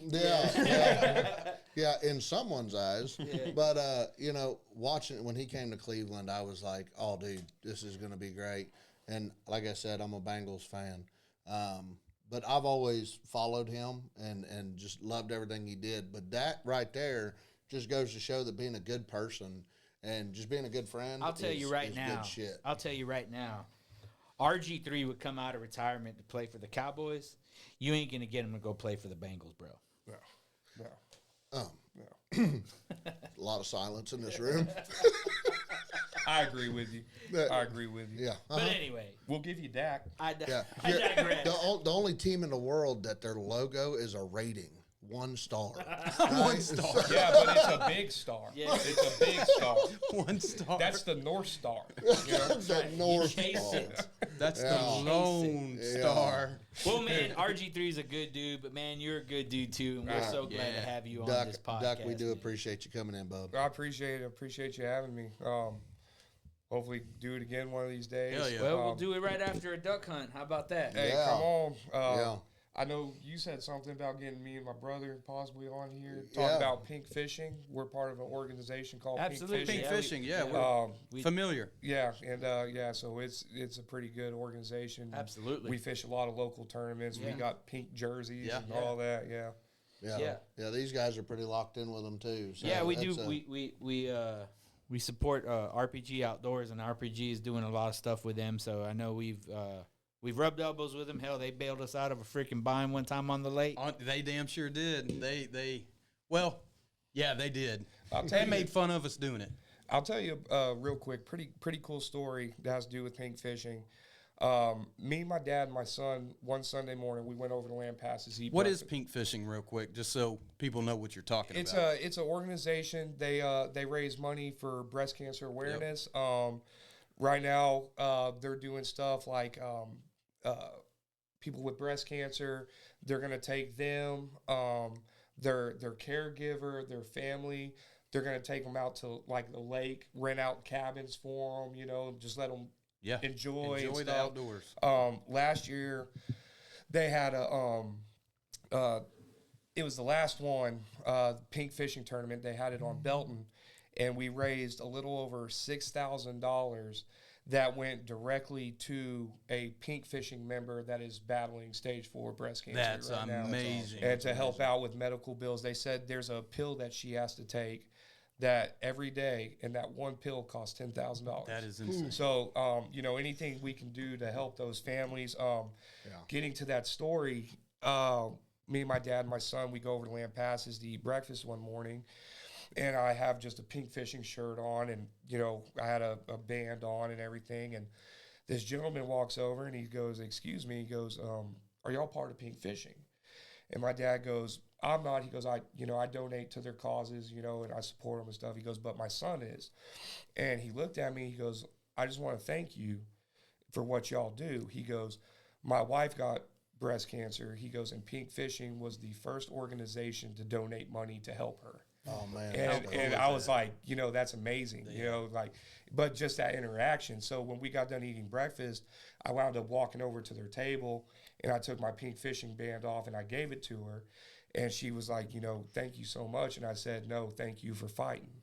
Speaker 3: Yeah, in someone's eyes.
Speaker 2: Yeah.
Speaker 3: But watching when he came to Cleveland, I was like, "Oh, dude, this is going to be great." And like I said, I'm a Bengals fan. But I've always followed him and just loved everything he did. But that right there just goes to show that being a good person and just being a good friend.
Speaker 2: I'll tell you right now.
Speaker 3: Good shit.
Speaker 2: I'll tell you right now. RG3 would come out of retirement to play for the Cowboys. You ain't gonna get him to go play for the Bengals, bro.
Speaker 1: No.
Speaker 3: A lot of silence in this room.
Speaker 1: I agree with you. I agree with you.
Speaker 3: Yeah.
Speaker 2: But anyway,
Speaker 1: We'll give you Dak.
Speaker 2: I
Speaker 3: Yeah.
Speaker 2: digress.
Speaker 3: The only team in the world that their logo is a rating. 1 star.
Speaker 4: 1 star.
Speaker 1: Yeah, but it's a big star.
Speaker 2: Yeah.
Speaker 1: It's a big star.
Speaker 4: 1 star.
Speaker 1: That's the North Star. You know?
Speaker 3: The North
Speaker 2: chase
Speaker 3: Star.
Speaker 2: it.
Speaker 4: That's
Speaker 3: Yeah.
Speaker 4: the lone star.
Speaker 2: Well, man, RG3 is a good dude, but man, you're a good dude too, and we're so glad to have you on this podcast.
Speaker 3: Duck, we do
Speaker 2: man.
Speaker 3: appreciate you coming in, bub.
Speaker 1: I appreciate it. I appreciate you having me. Hopefully do it again one of these days.
Speaker 4: Hell yeah.
Speaker 2: Well, we'll do it right after a duck hunt. How about that?
Speaker 1: Hey,
Speaker 3: Yeah.
Speaker 1: come on.
Speaker 3: Yeah.
Speaker 1: I know you said something about getting me and my brother possibly on here. Talk
Speaker 3: Yeah.
Speaker 1: about pink fishing. We're part of an organization called
Speaker 2: Absolutely.
Speaker 1: Pink
Speaker 4: Pink
Speaker 1: Fishing.
Speaker 4: fishing, yeah, we're
Speaker 2: We-
Speaker 4: familiar.
Speaker 1: Yeah, and so it's a pretty good organization.
Speaker 2: Absolutely.
Speaker 1: We fish a lot of local tournaments. We
Speaker 2: Yeah.
Speaker 1: got pink jerseys
Speaker 4: Yeah.
Speaker 1: and all that. Yeah.
Speaker 3: Yeah.
Speaker 2: Yeah.
Speaker 3: These guys are pretty locked in with them too. So
Speaker 2: Yeah, we do.
Speaker 3: that's
Speaker 2: We support RPG Outdoors, and RPG is doing a lot of stuff with them. So I know we've rubbed elbows with them. Hell, they bailed us out of a freaking bind one time on the lake.
Speaker 4: They damn sure did. They did.
Speaker 1: I'll tell
Speaker 4: They
Speaker 1: you-
Speaker 4: made fun of us doing it.
Speaker 1: I'll tell you real quick, pretty cool story that has to do with pink fishing. Me, my dad, and my son, one Sunday morning, we went over to Land Passes.
Speaker 4: What is pink fishing, real quick, just so people know what you're talking about?
Speaker 1: It's an organization. They raise money for breast cancer awareness. Right now, they're doing stuff like people with breast cancer. They're gonna take them, their caregiver, their family. They're gonna take them out to like the lake, rent out cabins for them. You know, just let them enjoy and
Speaker 4: the
Speaker 1: stuff.
Speaker 4: outdoors.
Speaker 1: Last year, they had it was the last one, pink fishing tournament. They had it on Belton, and we raised a little over $6,000 that went directly to a pink fishing member that is battling stage 4 breast cancer.
Speaker 4: That's
Speaker 1: right now.
Speaker 4: amazing.
Speaker 1: And to help out with medical bills, they said there's a pill that she has to take that every day, and that one pill costs $10,000.
Speaker 4: That is insane.
Speaker 1: So, anything we can do to help those families. Getting to that story, me and my dad and my son, we go over to Land Passes to eat breakfast one morning, and I have just a pink fishing shirt on, and, I had a band on and everything, and this gentleman walks over, and he goes, "Excuse me," he goes, "Are y'all part of pink fishing?" And my dad goes, "I'm not." He goes, I donate to their causes, and I support them and stuff. He goes, "But my son is." And he looked at me, he goes, "I just want to thank you for what y'all do." He goes, "My wife got breast cancer." He goes, "and Pink Fishing was the first organization to donate money to help her."
Speaker 3: Oh man.
Speaker 1: And I was like, that's amazing, but just that interaction. So when we got done eating breakfast, I wound up walking over to their table, and I took my pink fishing band off and I gave it to her, and she was like, "Thank you so much." And I said, "No, thank you for fighting."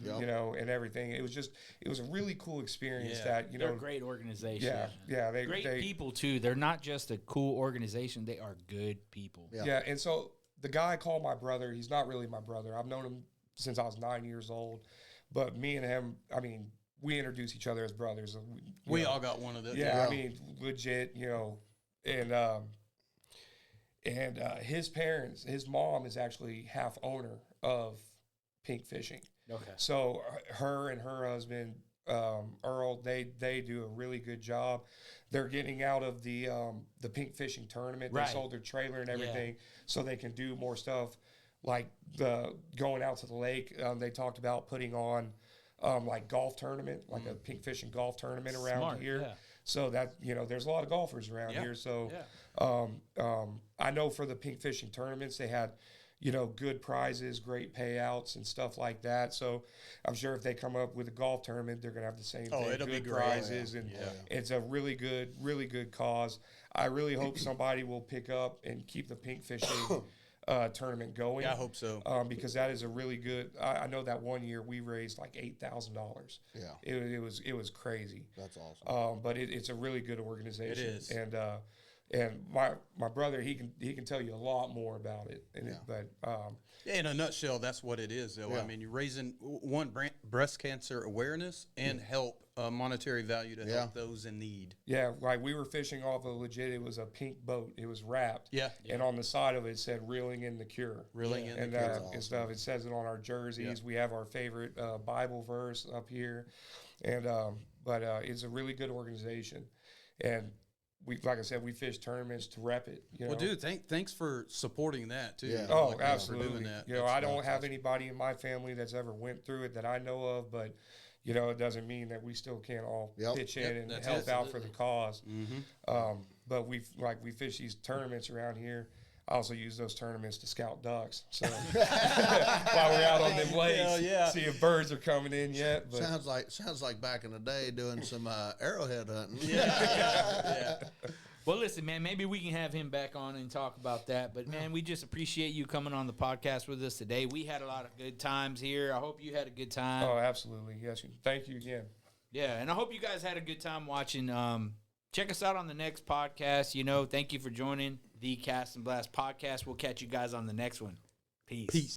Speaker 3: Yep.
Speaker 1: And everything. It was a really cool experience
Speaker 4: Yeah.
Speaker 1: that,
Speaker 2: They're a great organization.
Speaker 1: yeah, they
Speaker 2: Great people too. They're not just a cool organization; they are good people.
Speaker 3: Yeah.
Speaker 1: And so the guy I call my brother, he's not really my brother. I've known him since I was 9 years old, but me and him, we introduce each other as brothers.
Speaker 4: We all got one of those.
Speaker 1: Yeah, legit, and his parents, his mom is actually half owner of Pink Fishing.
Speaker 2: Okay.
Speaker 1: So her and her husband, Earl, they do a really good job. They're getting out of the pink fishing tournament.
Speaker 2: Right.
Speaker 1: They sold their trailer and everything, so they can do more stuff like the going out to the lake. They talked about putting on like golf tournament, like a pink fishing golf tournament around
Speaker 2: Smart,
Speaker 1: here.
Speaker 2: yeah.
Speaker 1: So that there's a lot of golfers around here. So I know for the pink fishing tournaments they had good prizes, great payouts, and stuff like that. So I'm sure if they come up with a golf tournament, they're gonna have the same thing.
Speaker 4: It'll be
Speaker 1: good
Speaker 4: great.
Speaker 1: prizes, and it's a really good cause. I really hope somebody will pick up and keep the pink fishing tournament going.
Speaker 4: Yeah, I hope so.
Speaker 1: Because that is a really good. I know that one year we raised like $8,000.
Speaker 3: Yeah,
Speaker 1: it was crazy.
Speaker 3: that's awesome.
Speaker 1: But it's a really good organization.
Speaker 4: It is.
Speaker 1: And my brother, he can tell you a lot more about it.
Speaker 4: In a nutshell, that's what it is, though.
Speaker 3: Yeah.
Speaker 4: I mean, you're raising breast cancer awareness and help monetary value to help those in need.
Speaker 1: Yeah, like we were fishing off a legit. It was a pink boat. It was wrapped.
Speaker 4: Yeah.
Speaker 1: And on the side of it said "Reeling in the Cure."
Speaker 4: Reeling in the
Speaker 1: and
Speaker 4: Cure.
Speaker 1: and stuff. It says it on our jerseys.
Speaker 4: Yeah.
Speaker 1: We have our favorite Bible verse up here, and but it's a really good organization, and we, like I said, we fish tournaments to rep it. You know?
Speaker 4: Well, dude, thanks for supporting that too.
Speaker 3: Yeah.
Speaker 1: Oh,
Speaker 4: Like,
Speaker 1: absolutely.
Speaker 4: For doing that.
Speaker 1: You know, I don't have anybody in my family that's ever went through it that I know of, but you know, it doesn't mean that we still can't all pitch in and
Speaker 4: that's
Speaker 1: help out for the cause.
Speaker 4: Mm-hmm.
Speaker 1: But we fish these tournaments around here. I also use those tournaments to scout ducks. So while we're out on them lakes,
Speaker 4: Hell yeah.
Speaker 1: see if birds are coming in yet. But
Speaker 3: Sounds like back in the day doing some arrowhead hunting.
Speaker 4: Yeah.
Speaker 2: Well, listen, man, maybe we can have him back on and talk about that. But, man, we just appreciate you coming on the podcast with us today. We had a lot of good times here. I hope you had a good time.
Speaker 1: oh, absolutely. Yes. Thank you again.
Speaker 2: Yeah, and I hope you guys had a good time watching. Check us out on the next podcast. You know, thank you for joining the Cast and Blast podcast. We'll catch you guys on the next one. Peace.